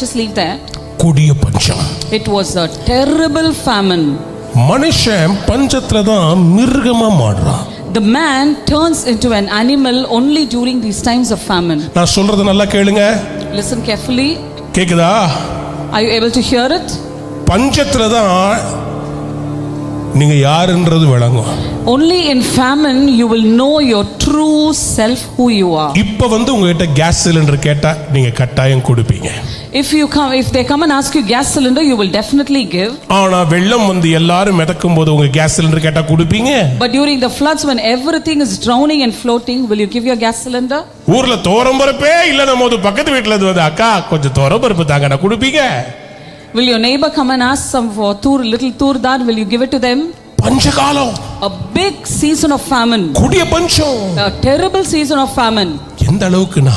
Just leave there. கொடிய பஞ்சம். It was a terrible famine. மனுஷன் பஞ்சத்துல தான் மிருகமா மாறுறான். The man turns into an animal only during these times of famine. நான் சொல்றது நல்லா கேளுங்க. Listen carefully. கேக்குதா? Are you able to hear it? பஞ்சத்துல தான் நீங்க யாருன்றது விளங்கும். Only in famine you will know your true self, who you are. இப்ப வந்து உங்ககிட்ட கேஸ் சிலிண்டர் கேட்டா நீங்க கட்டாயம் கொடுப்பீங்க. If they come and ask you gas cylinder, you will definitely give. ஆனா வெள்ளம் வந்து எல்லாரும் மிதக்கும் போது உங்க கேஸ் சிலிண்டர் கேட்டா கொடுப்பீங்க. But during the floods when everything is drowning and floating, will you give your gas cylinder? ஊர்ல தோரம்பருப்பே இல்ல நம்ம பக்கத்து வீட்ல இருந்து வந்து அக்கா கொஞ்சம் தோரம்பருப்பு தாங்க நான் கொடுப்பீங்க. Will your neighbor come and ask some for little tur dal, will you give it to them? பஞ்சகாலம். A big season of famine. கொடிய பஞ்சம். A terrible season of famine. எந்த அளவுக்குனா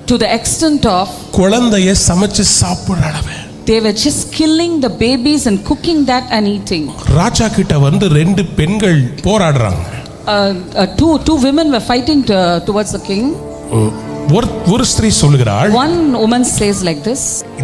to the extent of குழந்தையை சமைச்சு சாப்பிடுற அளவு. They were just killing the babies and cooking that and eating. ராஜா கிட்ட வந்து ரெண்டு பெண்கள் போராடுறாங்க. Two women were fighting towards the king. ஒரு ஸ்திரீ சொல்லுகிறாள், One woman says like this,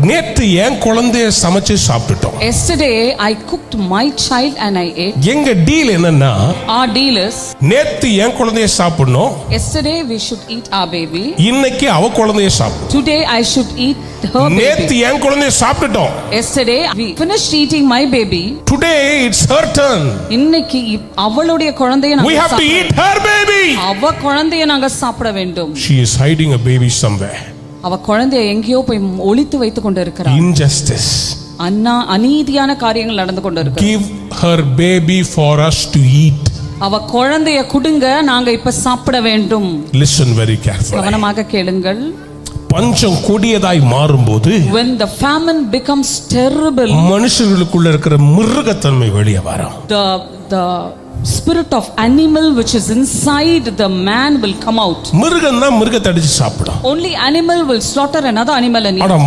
நேத்து என் குழந்தைய சமைச்சு சாப்பிட்டுட்டோம். Yesterday I cooked my child and I ate. எங்க டீல் என்னன்னா, Our deal is, நேத்து என் குழந்தைய சாப்பிடணும், yesterday we should eat our baby. இன்னைக்கு அவ குழந்தைய சாப்பிடணும். Today I should eat her நேத்து baby. என் குழந்தைய சாப்பிட்டுட்டோம். Yesterday we finished eating my baby. Today it's her turn. இன்னைக்கு அவளுடைய குழந்தையை We நாங்க have to eat her baby. அவ குழந்தையை நாங்க சாப்பிட வேண்டும். She is hiding a baby somewhere. அவ குழந்தையை எங்கேயோ போய் ஒளித்து வைத்துக் கொண்டிருக்கிறார். Injustice. அநீதியான காரியங்கள் நடந்து கொண்டிருக்கு. Give her baby for us to eat. அவ குழந்தையை கொடுங்க, நாங்க இப்ப சாப்பிட வேண்டும். Listen very carefully. கவனமாக கேளுங்கள். பஞ்சம் கொடியதாய் மாறும்போது, When the famine becomes terrible, மனுஷர்களுக்குள்ள இருக்கிற மிருகத்தன்மை வெளியே வரும். the spirit of animal which is inside the man will come out. மிருகம் தான் மிருகத்தை அடிச்சு சாப்பிடும். Only animal will slaughter another animal and eat. ஆனா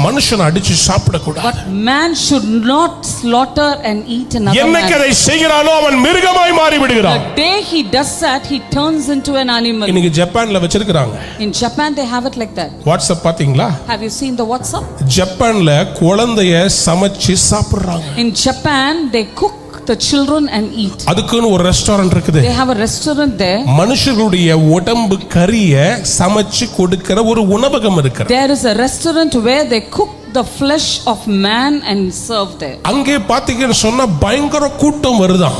மனுஷன் அடிச்சு சாப்பிட கூடாது. But man should not slaughter and eat another என்னைக்கு man. அதை செய்கிறானோ அவன் மிருகமாய் மாறி விடுகிறான். The day he does that, he turns into an animal. இன்னைக்கு ஜப்பான்ல வச்சிருக்காங்க. In Japan they have it like that. WhatsApp பாத்தீங்களா? Have you seen the WhatsApp? ஜப்பான்ல குழந்தைய சமைச்சு சாப்பிடுறாங்க. In Japan they cook the children and eat. அதுக்குன்னு ஒரு ரெஸ்டாரன்ட் இருக்குது. They have a restaurant there. மனுஷர்களுடைய உடம்பு கறிய சமைச்சு கொடுக்கிற ஒரு உணவகம் இருக்கு. There is a restaurant where they cook the flesh of man and serve there. அங்கே பாத்தீங்கன்னு சொன்னா பயங்கர கூட்டம் வருதாம்.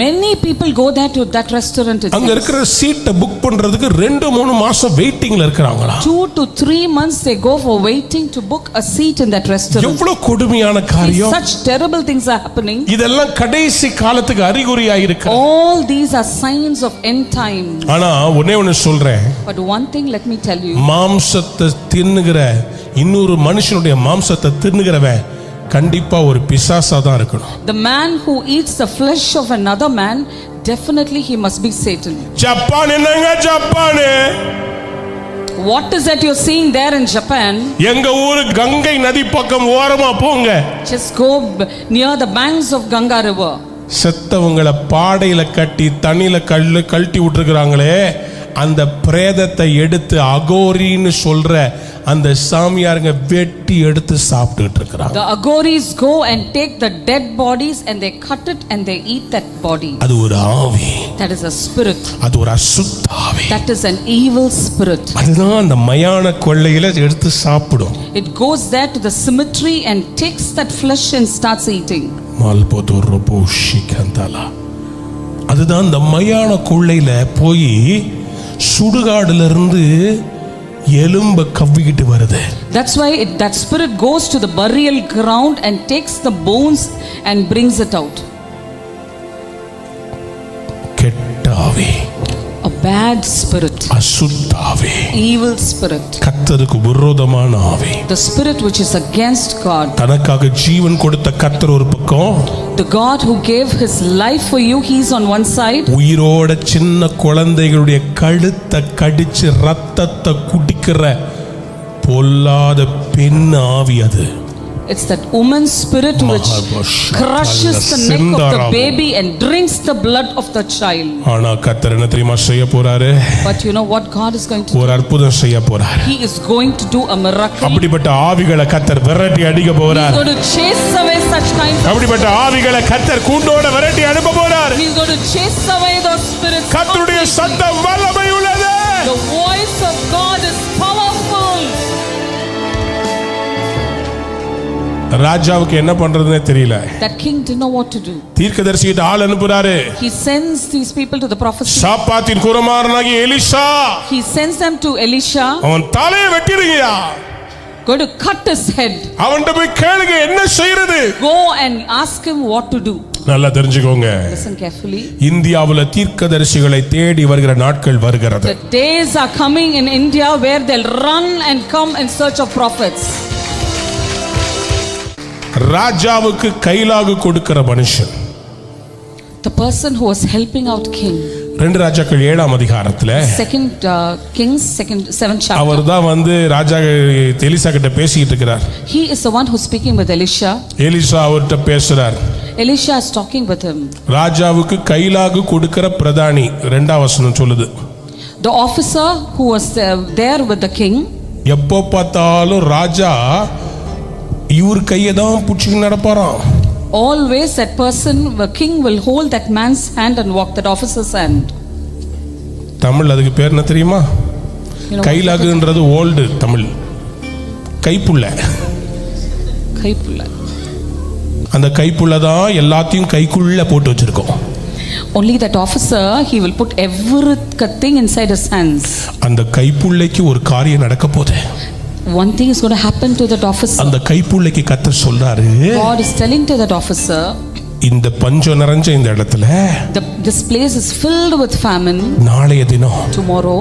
Many people go there to that restaurant. அங்க இருக்கிற சீட்டை புக் பண்றதுக்கு 2-3 மாசம் வெயிட்டிங்ல இருக்கறாங்களா. 2 to 3 months they go for waiting to book a seat in that restaurant. எவ்வளவு கொடுமையான காரியம். Such terrible things are happening. இதெல்லாம் கடைசி காலத்துக்கு அறிகுறியா இருக்கு. All these are signs of end time. ஆனா ஒண்ணே சொல்றேன். But one thing let me tell you. மாம்சத்தை தின்னுகிற இன்னொரு மனுஷனுடைய மாம்சத்தை தின்னுகிறவன் கண்டிப்பா ஒரு பிசாசா தான் இருக்கணும். The man who eats the flesh of another man, definitely he must be Satan. Japan என்னங்க Japan? What is that you're seeing there in Japan? எங்க ஊரு கங்கை நதி பக்கம் ஓரமா போங்க. Just go near the banks of Ganga river. செத்தவங்களை பாடையில கட்டி தண்ணியில கழட்டி விட்டுருக்காங்களே, அந்த பிரேதத்தை எடுத்து அகோரின்னு சொல்ற அந்த சாமியாருங்க வெட்டி எடுத்து சாப்பிட்டுட்டு இருக்காங்க. The agoris go and take the dead bodies and they cut it and they eat that body. அது ஒரு ஆவி. That is a spirit. அது ஒரு அசுத்த ஆவி. That is an evil spirit. அதுதான் அந்த மயான கொள்ளையில எடுத்து சாப்பிடும். It goes there to the cemetery and takes that flesh and starts eating. அதுதான் அந்த மயான கொள்ளையில போய் சுடுகாடுல இருந்து எலும்ப கவ்விக்கிட்டு வருது. That's why that spirit goes to the burial ground and takes the bones and brings it out. கெட்ட ஆவி. A bad spirit. அசுத்த ஆவி. Evil spirit. கர்த்தருக்கு விரோதமான ஆவி. The spirit which is against God. தனக்காக ஜீவன் கொடுத்த கர்த்தர் ஒரு பக்கம். The God who gave his life for you, he's on one side. உயிரோட சின்ன குழந்தைகளுடைய கழுத்தை கடிச்சு ரத்தத்தை குடிக்கிற பொல்லாத பெண் ஆவி அது. It's that woman's spirit which crushes the neck of the baby and drinks the blood of the child. ஆனா கர்த்தர் என்ன தெரியுமா செய்ய போறாரு? But you know what God is going to do? ஒரு அற்புதம் செய்ய போறார். He is going to do a miracle. அப்படிப்பட்ட ஆவிகளை கர்த்தர் விரட்டி அடிக்க போறார். He's going to chase away such kinds of. அப்படிப்பட்ட ஆவிகளை கர்த்தர் கூண்டோட விரட்டி அனுப்ப போறார். He's going to chase away those spirits. கர்த்தருடைய சத்தம் வல்லமை உள்ளது. The voice of God is powerful. ராஜாவுக்கு என்ன பண்றதுன்னே தெரியல. That king didn't know what to do. தீர்க்கதரிசிகிட்ட ஆள் அனுப்புறாரு. He sends these people to the prophecy. சாப்பாத்தின் குமாரனாகிய Elisha. He sends them to Elisha. அவன் தலையை வெட்டிடுங்கயா. Go to cut his head. அவன்கிட்ட போய் கேளுங்க என்ன செய்யறது. Go and ask him what to do. நல்லா தெரிஞ்சுக்கோங்க. Listen carefully. இந்தியாவுல தீர்க்கதரிசிகளை தேடி வருகிற நாட்கள் வருகிறது. The days are coming in India where they'll run and come in search of prophets. ராஜாவுக்கு கைலாகு கொடுக்கிற மனுஷன், the person who was helping out king, 2 ராஜாக்கள் 7ஆம் அதிகாரத்துல Second Kings, 7th chapter. அவர் தான் வந்து ராஜா எலிசா கிட்ட பேசிட்டு இருக்கிறார். He is the one who's speaking with Elisha. Elisha அவர்கிட்ட பேசுறார். Elisha is talking with him. ராஜாவுக்கு கைலாகு கொடுக்கிற பிரதானி 2ஆம் வசனம் சொல்லுது. The officer who was there with the king. எப்போ பார்த்தாலும் ராஜா இவர் கையை தான் பிடிச்சிட்டு நடப்பாராம். Always that person, the king will hold that man's hand and walk that officer's hand. Tamil அதுக்கு பேர் என்ன தெரியுமா? கைலாகுன்றது ஓல்டு தமிழ். கைப்புள்ள. கைப்புள்ள. அந்த கைப்புள்ள தான் எல்லாத்தையும் கைக்குள்ள போட்டு வச்சிருக்கோம். Only that officer, he will put everything inside his hands. அந்த கைப்புள்ளைக்கு ஒரு காரியம் நடக்க போகுது. One thing is going to happen to that officer. அந்த கைப்புள்ளைக்கு கர்த்தர் சொல்றாரு, God is telling to that officer, இந்த பஞ்சம் நிறைஞ்ச இந்த இடத்துல this place is filled with famine. நாளைய தினம் Tomorrow.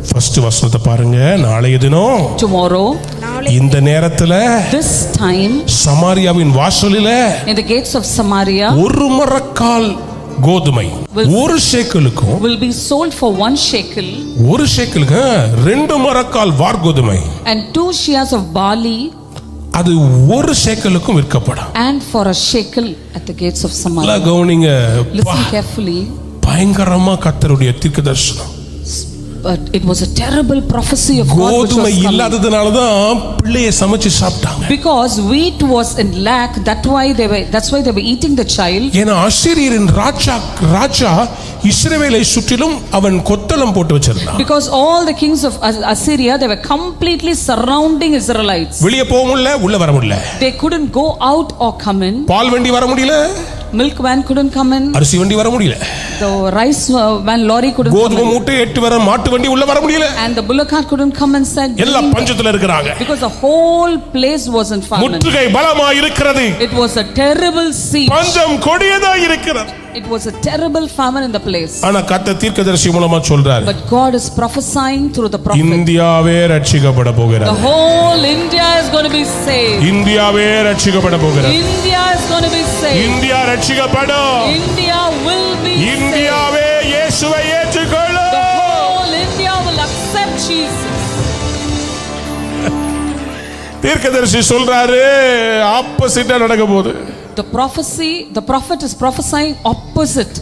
ஃபர்ஸ்ட் வசனத்தை பாருங்க. நாளைய தினம் Tomorrow. இந்த நேரத்துல This time. சமாரியாவின் வாசலில In the gates of Samaria. ஒரு மரக்கால் கோதுமை ஒரு ஷேக்கலுக்கும் will be sold for 1 shekel. ஒரு ஷேக்கலுக்கு 2 மரக்கால் வார்கோதுமை And 2 shears of barley. அது ஒரு ஷேக்கலுக்கும் விற்கப்படும். And for a shekel at the gates of Samaria. கவனிங்க. Listen carefully. பயங்கரமா கர்த்தருடைய தீர்க்கதரிசனம். But it was a terrible prophecy of God which கோதுமை was coming. இல்லாததனால தான் பிள்ளையை சமைச்சு சாப்பிட்டாங்க. Because wheat was in lack, that's why they were eating the child. ஏன்னா அசீரியரின் ராஜா இஸ்ரவேலை சுற்றிலும் அவன் கொத்தளம் போட்டு வச்சிருந்தான். Because all the kings of Assyria, they were completely surrounding Israelites. வெளிய போக முடியல, உள்ள வர முடியல. They couldn't go out or come in. பால் வண்டி வர முடியல. Milk van couldn't come in. அரிசி வண்டி வர முடியல. The rice van lorry couldn't come கோதுமை in. மூட்டை ஏற்றி வர மாட்டு வண்டி உள்ள வர முடியல. And the bullock cart couldn't come inside. எல்லா பஞ்சத்துல இருக்கறாங்க. Because the whole place was in famine. முற்றுகை பலமா இருக்கிறது. It was a terrible siege. பஞ்சம் கொடியதா இருக்கிறது. It was a terrible famine in the place. ஆனா கர்த்தர் தீர்க்கதரிசி மூலமா சொல்றார். But God is prophesying through the prophet. இந்தியாவே ரட்சிக்கப்பட போகிறது. The whole India is going to be saved. இந்தியாவே ரட்சிக்கப்பட போகிறது. India is going to be saved. India ரட்சிக்கப்படும். India will be saved. இந்தியாவே இயேசுவை ஏற்றுக்கொள்ளும். The whole India will accept Jesus. தீர்க்கதரிசி சொல்றாரு ஆப்போசிட்டா நடக்க போகுது. The prophet is prophesying opposite.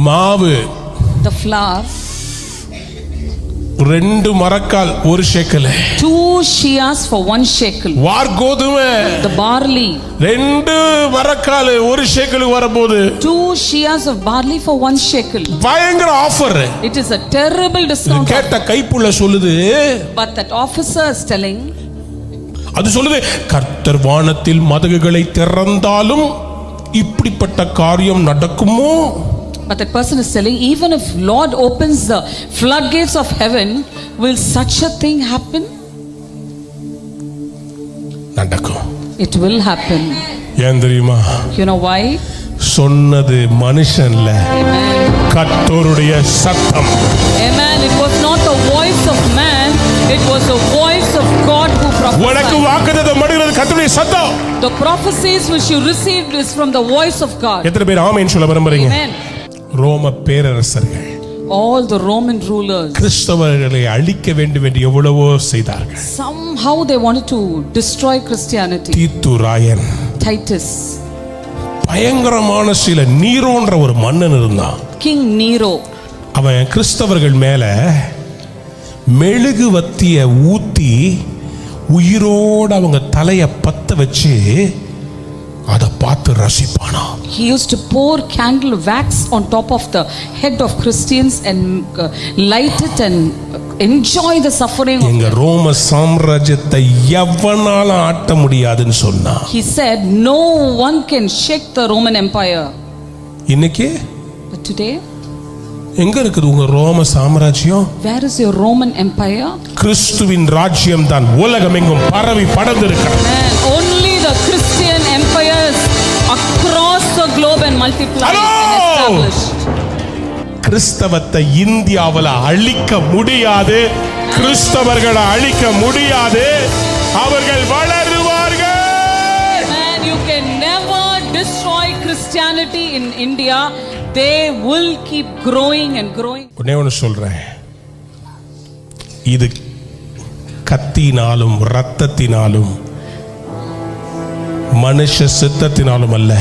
மாவு, the flour, 2 மரக்கால் 1 shekel, 2 shears for 1 shekel, வார்கோதுமை, the barley, 2 மரக்கால் 1 ஷேக்கலுக்கு வரப்போகுது. 2 shears of barley for 1 shekel. பயங்கர offer. It is a terrible discount. கேட்ட கைப்புள்ள சொல்லுது. But that officer is telling, அது சொல்லுது, கர்த்தர் வானத்தில் மதகுகளை திறந்தாலும் இப்படிப்பட்ட காரியம் நடக்குமோ? but that person is telling, even if Lord opens the floodgates of heaven, will such a thing happen? நடக்கும். It will happen. ஏன் தெரியுமா? You know why? சொன்னது மனுஷன்ல, கர்த்தருடைய சத்தம். Amen. It was not the voice of man, it was the voice of God who உனக்கு prophesied. வாக்குத்தத்தம் பண்ணுகிறது கர்த்தருடைய சத்தம். The prophecies which you received is from the voice of God. எத்தனை பேர் ஆமென் சொல்ல விரும்புறீங்க? Amen. ரோம பேரரசர்கள் All the Roman rulers, கிறிஸ்தவர்களை அழிக்க வேண்டும் என்று எவ்வளவோ செய்தார்கள். somehow they wanted to destroy Christianity. தீத்து ராயன், Titus, பயங்கரமான சில நீரோன்ற ஒரு மன்னன் இருந்தான். King Nero, அவன் கிறிஸ்தவர்கள் மேல மெழுகுவத்திய ஊத்தி உயிரோட அவங்க தலைய பத்த வச்சு அதை பார்த்து ரசிப்பானா. he used to pour candle wax on top of the head of Christians and light it and enjoy the suffering of எங்க ரோம சாம்ராஜ்யத்தை எவனால ஆட்ட முடியாதுன்னு சொன்னா. He said no one can shake the Roman Empire. இன்னைக்கு But today, எங்க இருக்குது உங்க ரோம சாம்ராஜ்யம்? where is your Roman Empire? கிறிஸ்துவின் ராஜ்யம் தான் உலகமெங்கும் பரவி படர்ந்திருக்கிறது. Man, only the Christian empires across the globe and multiplied and established. கிறிஸ்தவத்தை இந்தியாவில் அழிக்க முடியாது. கிறிஸ்தவர்களை அழிக்க முடியாது. அவர்கள் வளருவார்கள். Man, you can never destroy Christianity in India. they will keep growing and growing. ஒண்ணே ஒன்று சொல்றேன், இது கத்தினாலும் இரத்தத்தினாலும் மனுஷ சித்தத்தினாலும் அல்ல,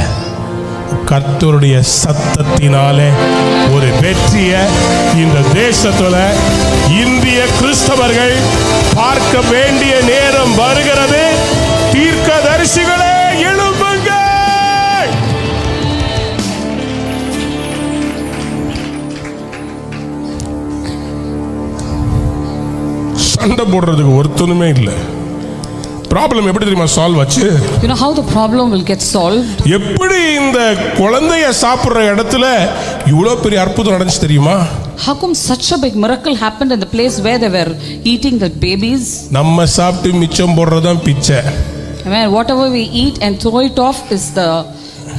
கர்த்தருடைய சத்தத்தினாலே ஒரு வெற்றியை இந்த தேசத்துல இந்திய கிறிஸ்தவர்கள் பார்க்க வேண்டிய நேரம் வருகிறது. தீர்க்கதரிசிகளே எழும்புங்க. சண்டை போடுறதுக்கு ஒருத்தனுமே இல்லை. ப்ராப்ளம் எப்படி தெரியுமா சால்வ் ஆச்சு? You know how the problem will get solved? எப்படி இந்த குழந்தைய சாப்பிடுற இடத்துல இவ்வளவு பெரிய அற்புதம் நடந்துச்சு தெரியுமா? How come such a big miracle happened in the place where they were eating the babies? நம்ம சாப்பிட்டு மிச்சம் போடுறதுதான் பிச்சை. I mean, whatever we eat and throw it off is the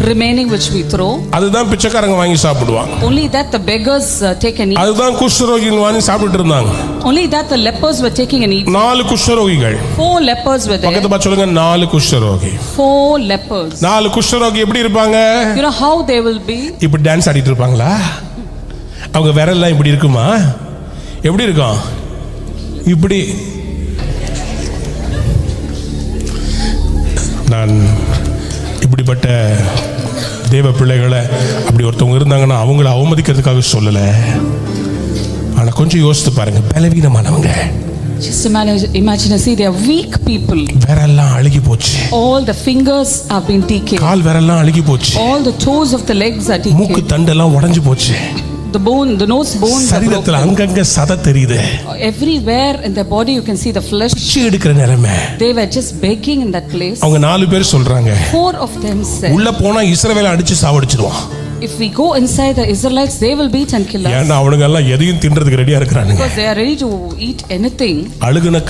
remaining which we throw. அதுதான் பிச்சைக்காரங்க வாங்கி சாப்பிடுவாங்க. Only that the beggars take and eat. அதுதான் குஷ்டரோகிகள் வாங்கி சாப்பிட்டு இருந்தாங்க. Only that the lepers were taking and eating. 4 குஷ்டரோகிகள். 4 lepers were there. பக்கத்துல பார்த்து சொல்லுங்க, 4 குஷ்டரோகி. 4 lepers. 4 குஷ்டரோகி எப்படி இருப்பாங்க? You know how they will be? இப்படி டான்ஸ் ஆடிட்டு இருப்பாங்களா? அவங்க விரல்லாம் இப்படி இருக்குமா? எப்படி இருக்கும்? இப்படி. நான் இப்படிப்பட்ட தேவ பிள்ளைகளை அப்படி ஒருத்தவங்க இருந்தாங்கன்னா அவங்கள அவமதிக்கிறதுக்காக சொல்லலை. ஆனால் கொஞ்சம் யோசித்து பாருங்க, பலவீனமானவங்க. Just imagine and see they are weak people. விரல்லாம் அழுகி போச்சு. All the fingers have been decayed. கால் விரல்லாம் அழுகி போச்சு. All the toes of the legs are decayed. மூக்கு தண்டெல்லாம் உடைஞ்சு போச்சு. The nose bones are சரீரத்துல broken. அங்கங்க சதை தெரியுது. Everywhere in their body you can see the flesh. பிச்சை எடுக்கிற நிலைமை. They were just begging in that place. அவங்க 4 பேர் சொல்றாங்க, 4 of them said, உள்ள போனா இஸ்ரவேலை அடிச்சு சாவடிச்சிடுவான். if we go inside the Israelites, they will beat and kill us. ஏன்னா அவனுங்க எல்லாம் எதையும் தின்றதுக்கு ரெடியா இருக்கிறானுங்க. Because they are ready to eat anything. அழுகுன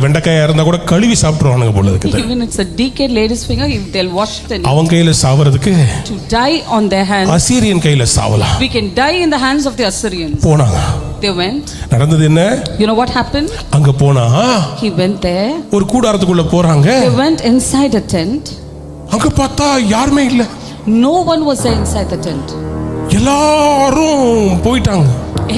வெண்டைக்காயா இருந்தா கூட கழுவி சாப்பிட்டுருவானுங்க போல இருக்குது. Even it's a decayed lady's finger, if they'll wash it and அவன் கையில சாவறதுக்கு to die on their hands. அசீரியன் கையில சாவலாம். We can die in the hands of the Assyrians. போனாங்க. They went. நடந்தது என்ன? You know what happened? அங்க போனா He went there. ஒரு கூடாரத்துக்குள்ள போறாங்க. They went inside a tent. அங்க பார்த்தா யாருமே இல்ல. No one was there inside the tent. எல்லாரும் போயிட்டாங்க.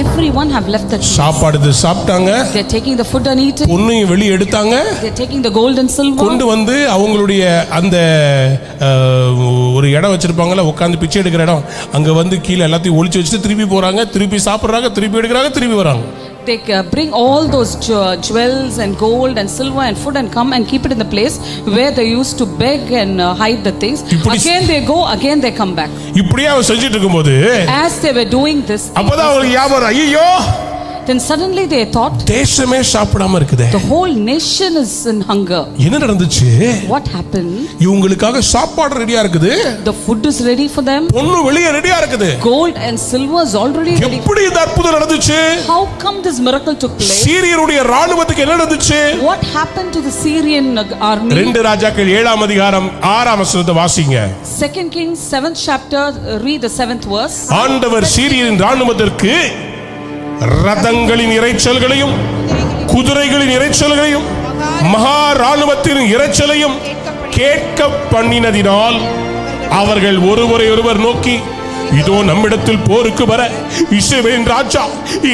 Everyone have left the tent. சாப்பாடு சாப்பிட்டாங்க. They're taking the food and eating. பொன்னையும் வெளிய எடுத்தாங்க. They're taking the gold and silver. கொண்டு வந்து அவங்களுடைய அந்த ஒரு இடம் வச்சிருப்பாங்கல்ல, உட்காந்து பிச்சை எடுக்கிற இடம், அங்க வந்து கீழே எல்லாத்தையும் ஒளிச்சு வச்சுட்டு திருப்பி போறாங்க, திருப்பி சாப்பிடுறாங்க, திருப்பி எடுக்கிறாங்க, திருப்பி வராங்க. They bring all those jewels and gold and silver and food and come and keep it in the place where they used to beg and hide the things. Again they go, again they come back. இப்படியே அவ செஞ்சிட்டு இருக்கும்போது as they were doing this, அப்பதான் அவங்களுக்கு ஞாபகம், ஐயோ, then suddenly they thought, தேசமே சாப்பிடாம இருக்குதே, the whole nation is in hunger. என்ன நடந்துச்சு? What happened? இவங்களுக்காக சாப்பாடு ரெடியா இருக்குது. The food is ready for them. பொன்னு வெளிய ரெடியா இருக்குது. Gold and silver is already ready. எப்படி இந்த அற்புதம் நடந்துச்சு? How come this miracle took place? சீரியருடைய ராணுவத்துக்கு என்ன நடந்துச்சு? What happened to the Syrian army? 2 ராஜாக்கள் 7ஆம் அதிகாரம் 6ஆம் வசனத்தை வாசிங்க. 2 Kings 7th chapter, read the 7th verse. ஆண்டவர் சீரியரின் ராணுவத்திற்கு ரதங்களின் இரைச்சல்களையும் குதிரைகளின் இரைச்சல்களையும் மகா ராணுவத்தின் இரைச்சலையும் கேட்க பண்ணினதினால் அவர்கள் ஒருவரை நோக்கி, இதோ நம்மிடத்தில் போருக்கு வர இஸ்ரவேலின் ராஜா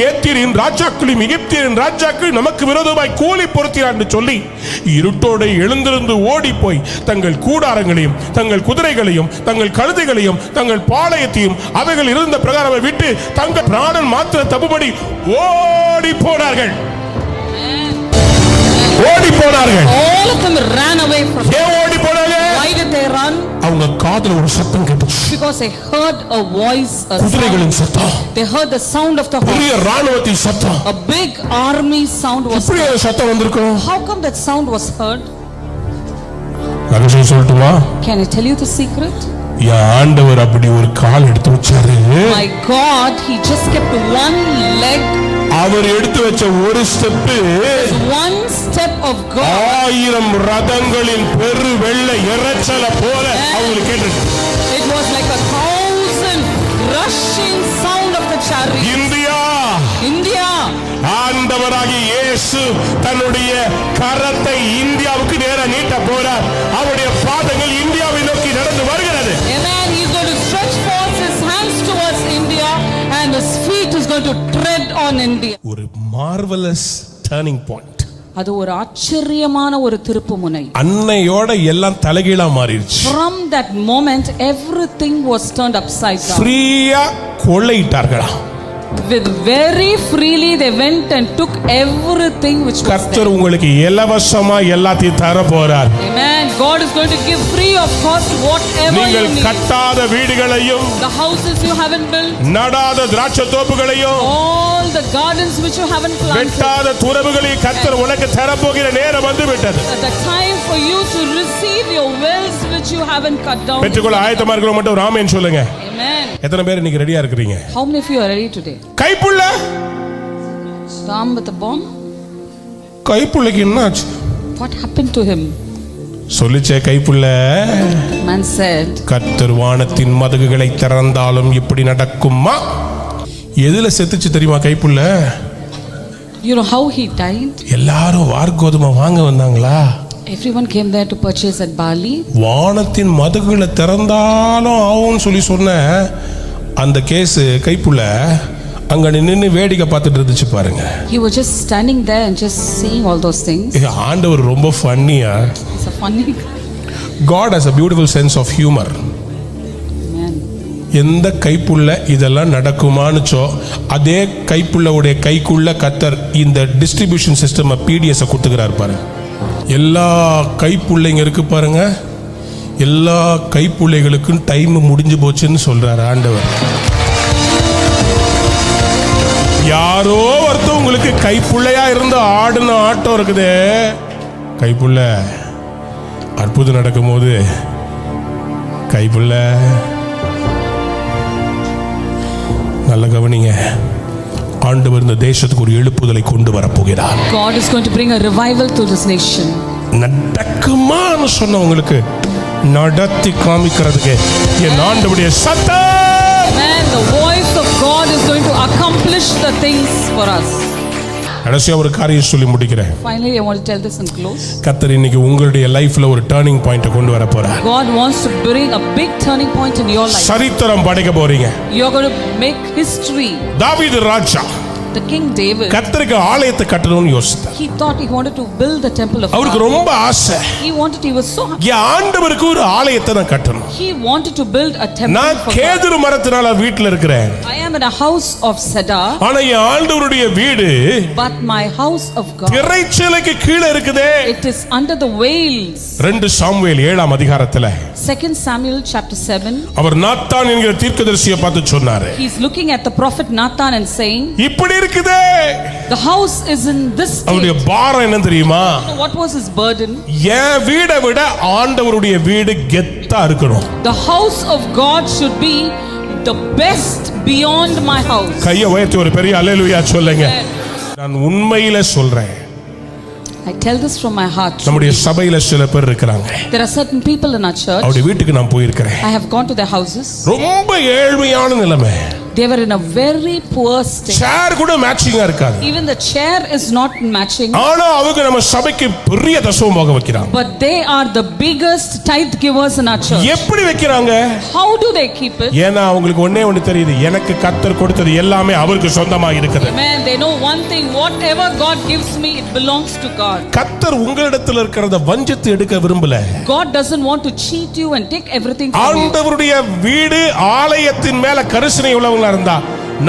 ஏத்தியரின் ராஜாக்களும் எகிப்தியரின் ராஜாக்கள் நமக்கு விரோதமாய் கூலி பொருத்தினார் என்று சொல்லி இருட்டோடு எழுந்திருந்து ஓடி போய் தங்கள் கூடாரங்களையும் தங்கள் குதிரைகளையும் தங்கள் கழுதைகளையும் தங்கள் பாளையத்தையும் அவைகள் இருந்த பிரகாரம் விட்டு தங்கள் பிராணன் மாத்திர தப்புபடி ஓடி போனார்கள். ஓடி போனார்கள். All of them ran away from him. ஏன் ஓடி போனாங்க? Why did they run? அவங்க காதுல ஒரு சத்தம் கேட்டுச்சு. Because they heard a voice, a குதிரைகளின் சத்தம். They heard the sound of the பெரிய horse. ராணுவத்தின் சத்தம். A big army sound was எப்படி அந்த சத்தம் வந்திருக்கும்? How come that sound was heard? ரகசியம் சொல்லட்டுமா? Can I tell you the secret? என் ஆண்டவர் அப்படி ஒரு கால் எடுத்து வச்சாரு. My God, he just kept one leg. அவர் எடுத்து வச்ச ஒரு step, one step of God. 1000 ரதங்களின் பெரு வெள்ள இரைச்சல போல அவங்களுக்கு கேட்டது. It was like 1000 rushing sound of the chariot. India. ஆண்டவராகிய இயேசு தன்னுடைய கரத்தை இந்தியாவுக்கு நேரா நீட்ட போறார். அவருடைய பாதங்கள் இந்தியாவை நோக்கி நடந்து வருகிறது. Amen. He's going to stretch forth his hands towards India. going to tread on India. ஒரு மார்வலஸ் டர்னிங் பாயிண்ட். அது ஒரு ஆச்சரியமான ஒரு திருப்புமுனை. அன்னையோட எல்லாம் தலைகீழா மாறிடுச்சு. From that moment everything was turned upside down. ஃப்ரீயா கொள்ளையிட்டார்களா? With very freely they went and took everything which was கர்த்தர் there. உங்களுக்கு இலவசமா எல்லாத்தையும் தர போறார். Amen. God is going to give free of cost whatever you நீங்கள் need. கட்டாத வீடுகளையும், The houses you haven't built, நடாத திராட்சை தோப்புகளையும், all the gardens which you haven't planted. வெட்டாத துறவுகளையும் கர்த்தர் உனக்கு தர போகிற நேரம் வந்து விட்டது. At the time for you to receive your wells which you haven't cut down. பெற்றுக்கொள்ள ஆயத்தமா இருக்கிறவங்க மட்டும் ராமேன் சொல்லுங்க. Amen. எத்தனை பேர் இன்னைக்கு ரெடியா இருக்கிறீங்க? How many of you are ready today? Kaipulla Ram with a bomb? கைப்புள்ளைக்கு என்னாச்சு? What happened to him? சொல்லிச்சே Kaipulla. Man said, கர்த்தர் வானத்தின் மதகுகளை திறந்தாலும் இப்படி நடக்குமா? எதுல செத்துச்சு தெரியுமா Kaipulla? you know how he died? எல்லாரும் வார்கோதுமை வாங்க வந்தாங்களா? Everyone came there to purchase at barley. வானத்தின் மதகுகளை திறந்தாலும் ஆகும்னு சொல்லி சொன்ன அந்த கேஸ் கைப்புள்ள அங்க நின்னு வேடிக்கை பார்த்துட்டு இருந்துச்சு பாருங்க. He was just standing there and just seeing all those things. ஆண்டவர் ரொம்ப ஃபன்னியா. It's a funny. God has a beautiful sense of humor. Amen. எந்த கைப்புள்ள இதெல்லாம் நடக்குமானுச்சோ அதே கைப்புள்ளவுடைய கைக்குள்ள கத்தர் இந்த டிஸ்ட்ரிபியூஷன் சிஸ்டம் PDS கொடுத்துக்கிறார் பாருங்க. எல்லா கைப்புள்ளைங்க இருக்கு பாருங்க, எல்லா கைப்புள்ளைகளுக்கும் டைம் முடிஞ்சு போச்சுன்னு சொல்றாரு ஆண்டவர். யாரோ ஒருத்தர் உங்களுக்கு கைப்புள்ளையா இருந்து ஆடுன ஆட்டம் இருக்குது. கைப்புள்ள அற்புதம் நடக்கும் போது கைப்புள்ள நல்ல கவனிங்க, ஆண்டவர் இந்த தேசத்துக்கு ஒரு எழுப்புதலை கொண்டு வரப்போகிறார். God is going to bring a revival to this nation. நடக்குமான்னு சொன்னவங்களுக்கு நடத்தி காமிக்கிறதுக்கு என் ஆண்டவருடைய சத்தம். Amen. The voice of God is going to accomplish the things for us. கடைசியா ஒரு காரியம் சொல்லி முடிக்கிறேன். Finally, I want to tell this and close. கர்த்தர் இன்னைக்கு உங்களுடைய லைஃப்ல ஒரு டர்னிங் பாயிண்ட் கொண்டு வர போறார். God wants to bring a big turning point in your life. சரித்திரம் படைக்க போறீங்க. You're going to make history. தாவீது ராஜா The King David, கர்த்தருக்கு ஆலயத்தை கட்டணும்னு யோசித்தார். he thought he wanted to build the temple of அவருக்கு God. ரொம்ப ஆசை. He was so happy. என் ஆண்டவருக்கு ஒரு ஆலயத்தை நான் கட்டணும். He wanted to build a temple நான் for God. கேதுரு மரத்தினால வீட்டுல இருக்கிறேன். I am in a house of cedar, ஆனா என் ஆண்டவருடைய வீடு but my house of God, திரைச்சீலைக்கு கீழே இருக்குதே. it is under the veils. 2 Samuel 7ஆம் அதிகாரத்துல 2 Samuel chapter 7. அவர் நாத்தான் என்கிற தீர்க்கதரிசியை பார்த்து சொன்னாரு, He's looking at the prophet Nathan and saying, இப்படி இருக்குதே. the house is in this state. அவருடைய பாரம் என்ன தெரியுமா? What was his burden? என் வீடை விட ஆண்டவருடைய வீடு கெத்தா இருக்கணும். The house of God should be the best beyond my house. கையை உயர்த்தி ஒரு பெரிய அல்லேலூயா சொல்லுங்க. நான் உண்மையில சொல்றேன். I tell this from my heart. நம்முடைய சபையில சில பேர் இருக்காங்க. There are certain people in our church. அவருடைய வீட்டுக்கு நான் போயிருக்கிறேன். I have gone to their houses. ரொம்ப ஏழ்மையான நிலைமை. They were in a very poor state. சேர் கூட மேட்சிங்கா இருக்காது. Even the chair is not matching. ஆனா அவங்க நம்ம சபைக்கு பெரிய தசமபாகம் வைக்கிறாங்க. But they are the biggest tithe givers in our church. எப்படி வைக்கிறாங்க? How do they keep it? ஏன்னா அவங்களுக்கு ஒண்ணே தெரியுது, எனக்கு கர்த்தர் கொடுத்தது எல்லாமே அவருக்கு சொந்தமா இருக்குது. Amen. They know one thing, whatever God gives me, it belongs to God. கர்த்தர் உங்களிடத்தில் இருக்கிறத வஞ்சித்து எடுக்க விரும்பல. God doesn't want to cheat you and take everything from you. ஆண்டவருடைய வீடு ஆலயத்தின் மேல கரிசனை உள்ளவங்களா இருந்தா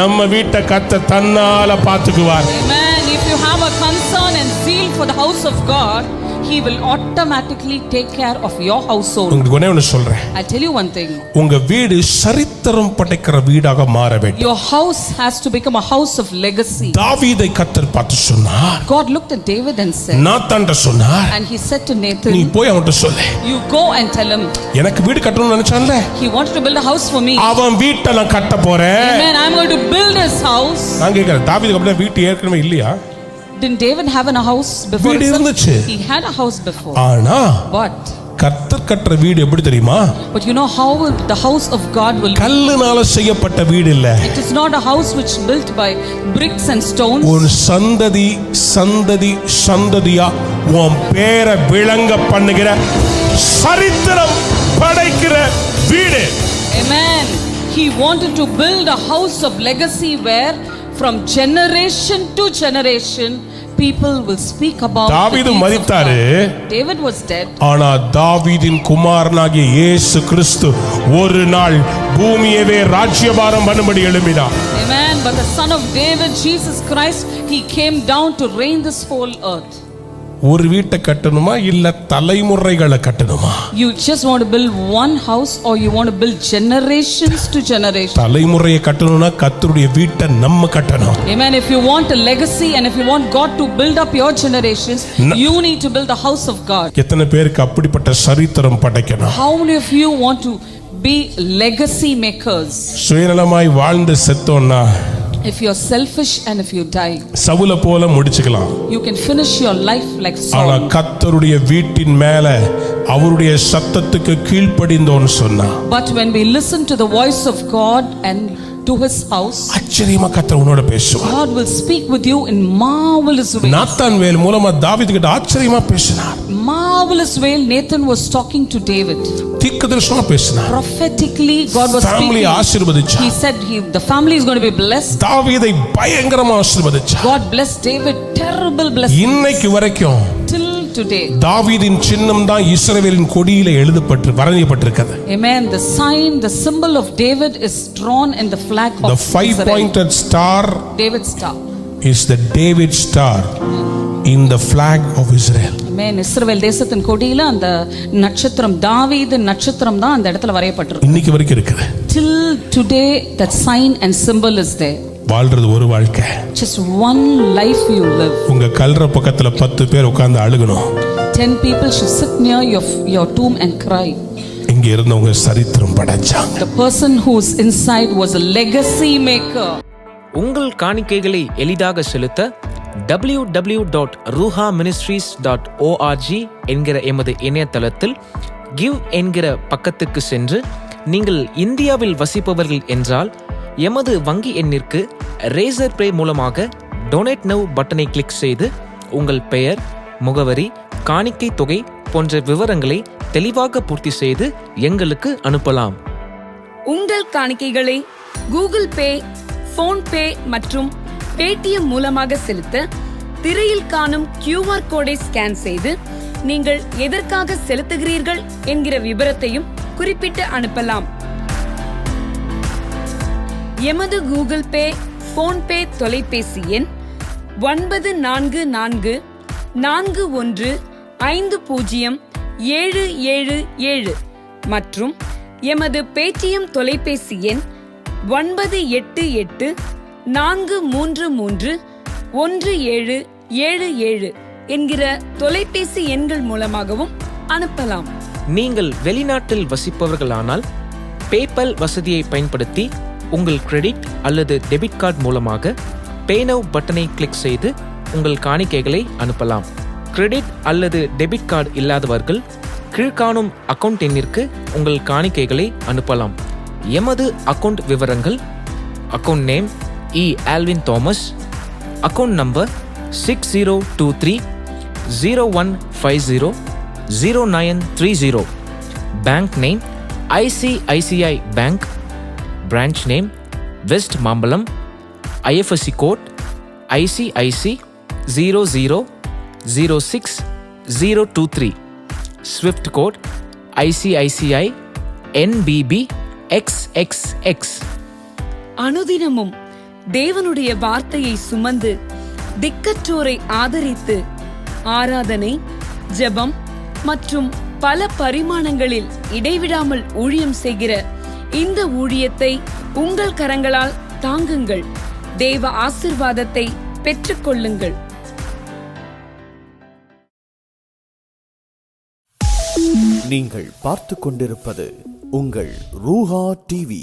நம்ம வீட்டை கர்த்தர் தன்னால பாத்துக்குவார். Amen. If you have a concern and zeal for the house of God, He will automatically take care of your household. உங்களுக்கு ஒண்ணே சொல்றேன். I'll tell you one thing. உங்க வீடு சரித்திரம் படைக்கிற வீடாக மாற வேண்டும். Your house has to become a house of legacy. தாவீதை கர்த்தர் பார்த்து சொன்னார். God looked at David and said, நாத்தான்ட்ட சொன்னார், and he said to நீ Nathan, போய் அவன்கிட்ட சொல்லு, you go and tell him. எனக்கு வீடு கட்டணும்னு நினைச்சான்ல, He wanted to build a house for me. அவன் வீட்டை நான் கட்ட போறேன். Amen. I'm going to build his house. நான் கேக்குறேன், தாவீதுக்கு அப்படியே வீட்டு ஏற்கனவே இல்லையா? Didn't David have a house before? வீடு இருந்துச்சு. He had a house before. ஆனா But கர்த்தர் கட்டுற வீடு எப்படி தெரியுமா? you know how the house of God will be. கல்லுனால செய்யப்பட்ட வீடு இல்ல. It is not a house which built by bricks and stones. ஒரு சந்ததி சந்ததி சந்ததியா உன் பேரை விளங்க பண்ணுகிற சரித்திரம் படைக்கிற வீடு. Amen. He wanted to build a house of legacy where From generation to generation, people will speak about the தாவீது deeds of மரித்தாரு. God. David was dead. ஆனா தாவீதின் குமாரனாகிய இயேசு கிறிஸ்து ஒரு நாள் பூமியவே ராஜ்யபாரம் பண்ணும்படி எழும்பினார். Amen. But the son of David, Jesus Christ, he came down to reign this whole earth. ஒரு வீட்டை கட்டணுமா இல்ல தலைமுறைகளை கட்டணுமா? You just want to build one house or you want to build generations to generations? தலைமுறையை கட்டணும்னா கர்த்தருடைய வீட்டை நம்ம கட்டணும். Amen. If you want a legacy and if you want God to build up your generations, you need to build the house of God. எத்தனை பேருக்கு அப்படிப்பட்ட சரித்திரம் படைக்கணும்? How many of you want to be legacy makers? சுயநலமாய் வாழ்ந்து செத்தோம்னா If you're selfish and if you die, சவுல போல முடிச்சுக்கலாம். you can finish your life like ஆனா Saul. கர்த்தருடைய வீட்டின் மேல அவருடைய சத்தத்துக்கு கீழ்ப்படிந்தோன்னு சொன்னா But when we listen to the voice of God and to his house, ஆச்சரியமா கர்த்தர் உன்னோட பேசுவார். God will speak with you in marvelous ways. Nathan வேல் மூலமா தாவீது கிட்ட ஆச்சரியமா பேசினார். Marvelous way Nathan was talking to David. தீர்க்கதரிசனமா பேசினார். Prophetically God was family speaking. ஆசீர்வதிச்சார். He said the family is going to be blessed. தாவீதை பயங்கரமா ஆசீர்வதிச்சார். God blessed David terrible blessings. இன்னைக்கு வரைக்கும் Till today. தாவீதின் சின்னம் தான் இஸ்ரவேலின் கொடியில எழுதப்பட்டு வரையப்பட்டிருக்கிறது. Amen. The sign, the symbol of David is drawn in the flag of The five Israel. pointed star David's star. is the David star in the flag of Israel. Amen. இஸ்ரவேல் தேசத்தின் கொடியில அந்த நட்சத்திரம் தாவீது நட்சத்திரம் தான் அந்த இடத்துல வரையப்பட்டிருக்கு. இன்னைக்கு வரைக்கும் இருக்குது. Till today that sign and symbol is there. வாழ்றது ஒரு வாழ்க்கை. Just one life you live. உங்க கல்ற பக்கத்துல 10 பேர் உட்கார்ந்து அழுகணும். 10 people should sit near your tomb and cry. இங்க இருந்தவங்க சரித்திரம் படைச்சாங்க. The person who's inside was a legacy maker. உங்கள் காணிக்கைகளை எளிதாக செலுத்த www.ruhaministries.org என்கிற எமது இணையதளத்தில் கிவ் என்கிற பக்கத்துக்கு சென்று, நீங்கள் இந்தியாவில் வசிப்பவர்கள் என்றால் எமது வங்கி எண்ணிற்கு ரேசர் பே மூலமாக டொனேட் நவ் பட்டனை கிளிக் செய்து உங்கள் பெயர், முகவரி, காணிக்கை தொகை போன்ற விவரங்களை தெளிவாக பூர்த்தி செய்து எங்களுக்கு அனுப்பலாம். உங்கள் காணிக்கைகளை கூகுள் பே, போன் பே மற்றும் பேடிஎம் மூலமாக செலுத்த திரையில் காணும் QR கோடை ஸ்கேன் செய்து நீங்கள் எதற்காக செலுத்துகிறீர்கள் என்கிற விபரத்தையும் குறிப்பிட்டு அனுப்பலாம். எமது கூகுள் பே, போன் பே தொலைபேசி எண் 9444150777 மற்றும் எமது பேடிஎம் தொலைபேசி எண் 9884331777 என்கிற தொலைபேசி எண்கள் மூலமாகவும் அனுப்பலாம். நீங்கள் வெளிநாட்டில் வசிப்பவர்களானால் பேபல் வசதியை பயன்படுத்தி உங்கள் கிரெடிட் அல்லது டெபிட் கார்டு மூலமாக பே நவ் பட்டனை கிளிக் செய்து உங்கள் காணிக்கைகளை அனுப்பலாம். கிரெடிட் அல்லது டெபிட் கார்டு இல்லாதவர்கள் கீழ்காணும் அக்கவுண்ட் எண்ணிற்கு உங்கள் காணிக்கைகளை அனுப்பலாம். எமது அக்கவுண்ட் விவரங்கள்: account name E. Alvin Thomas, account number 602301500930, bank name ICICI bank, branch name West Mambalam, IFSC code ICIC 0006023, Swift code ICICI NBB XXX. அனுதினமும் தேவனுடைய வார்த்தையை சுமந்து திக்கற்றோரை ஆதரித்து ஆராதனை, ஜெபம் மற்றும் பல பரிமாணங்களில் இடைவிடாமல் ஊழியம் செய்கிற இந்த ஊழியத்தை உங்கள் கரங்களால் தாங்குங்கள். தேவ ஆசீர்வாதத்தை பெற்றுக்கொள்ளுங்கள். நீங்கள் பார்த்து கொண்டிருப்பது உங்கள் ரூஹா டிவி.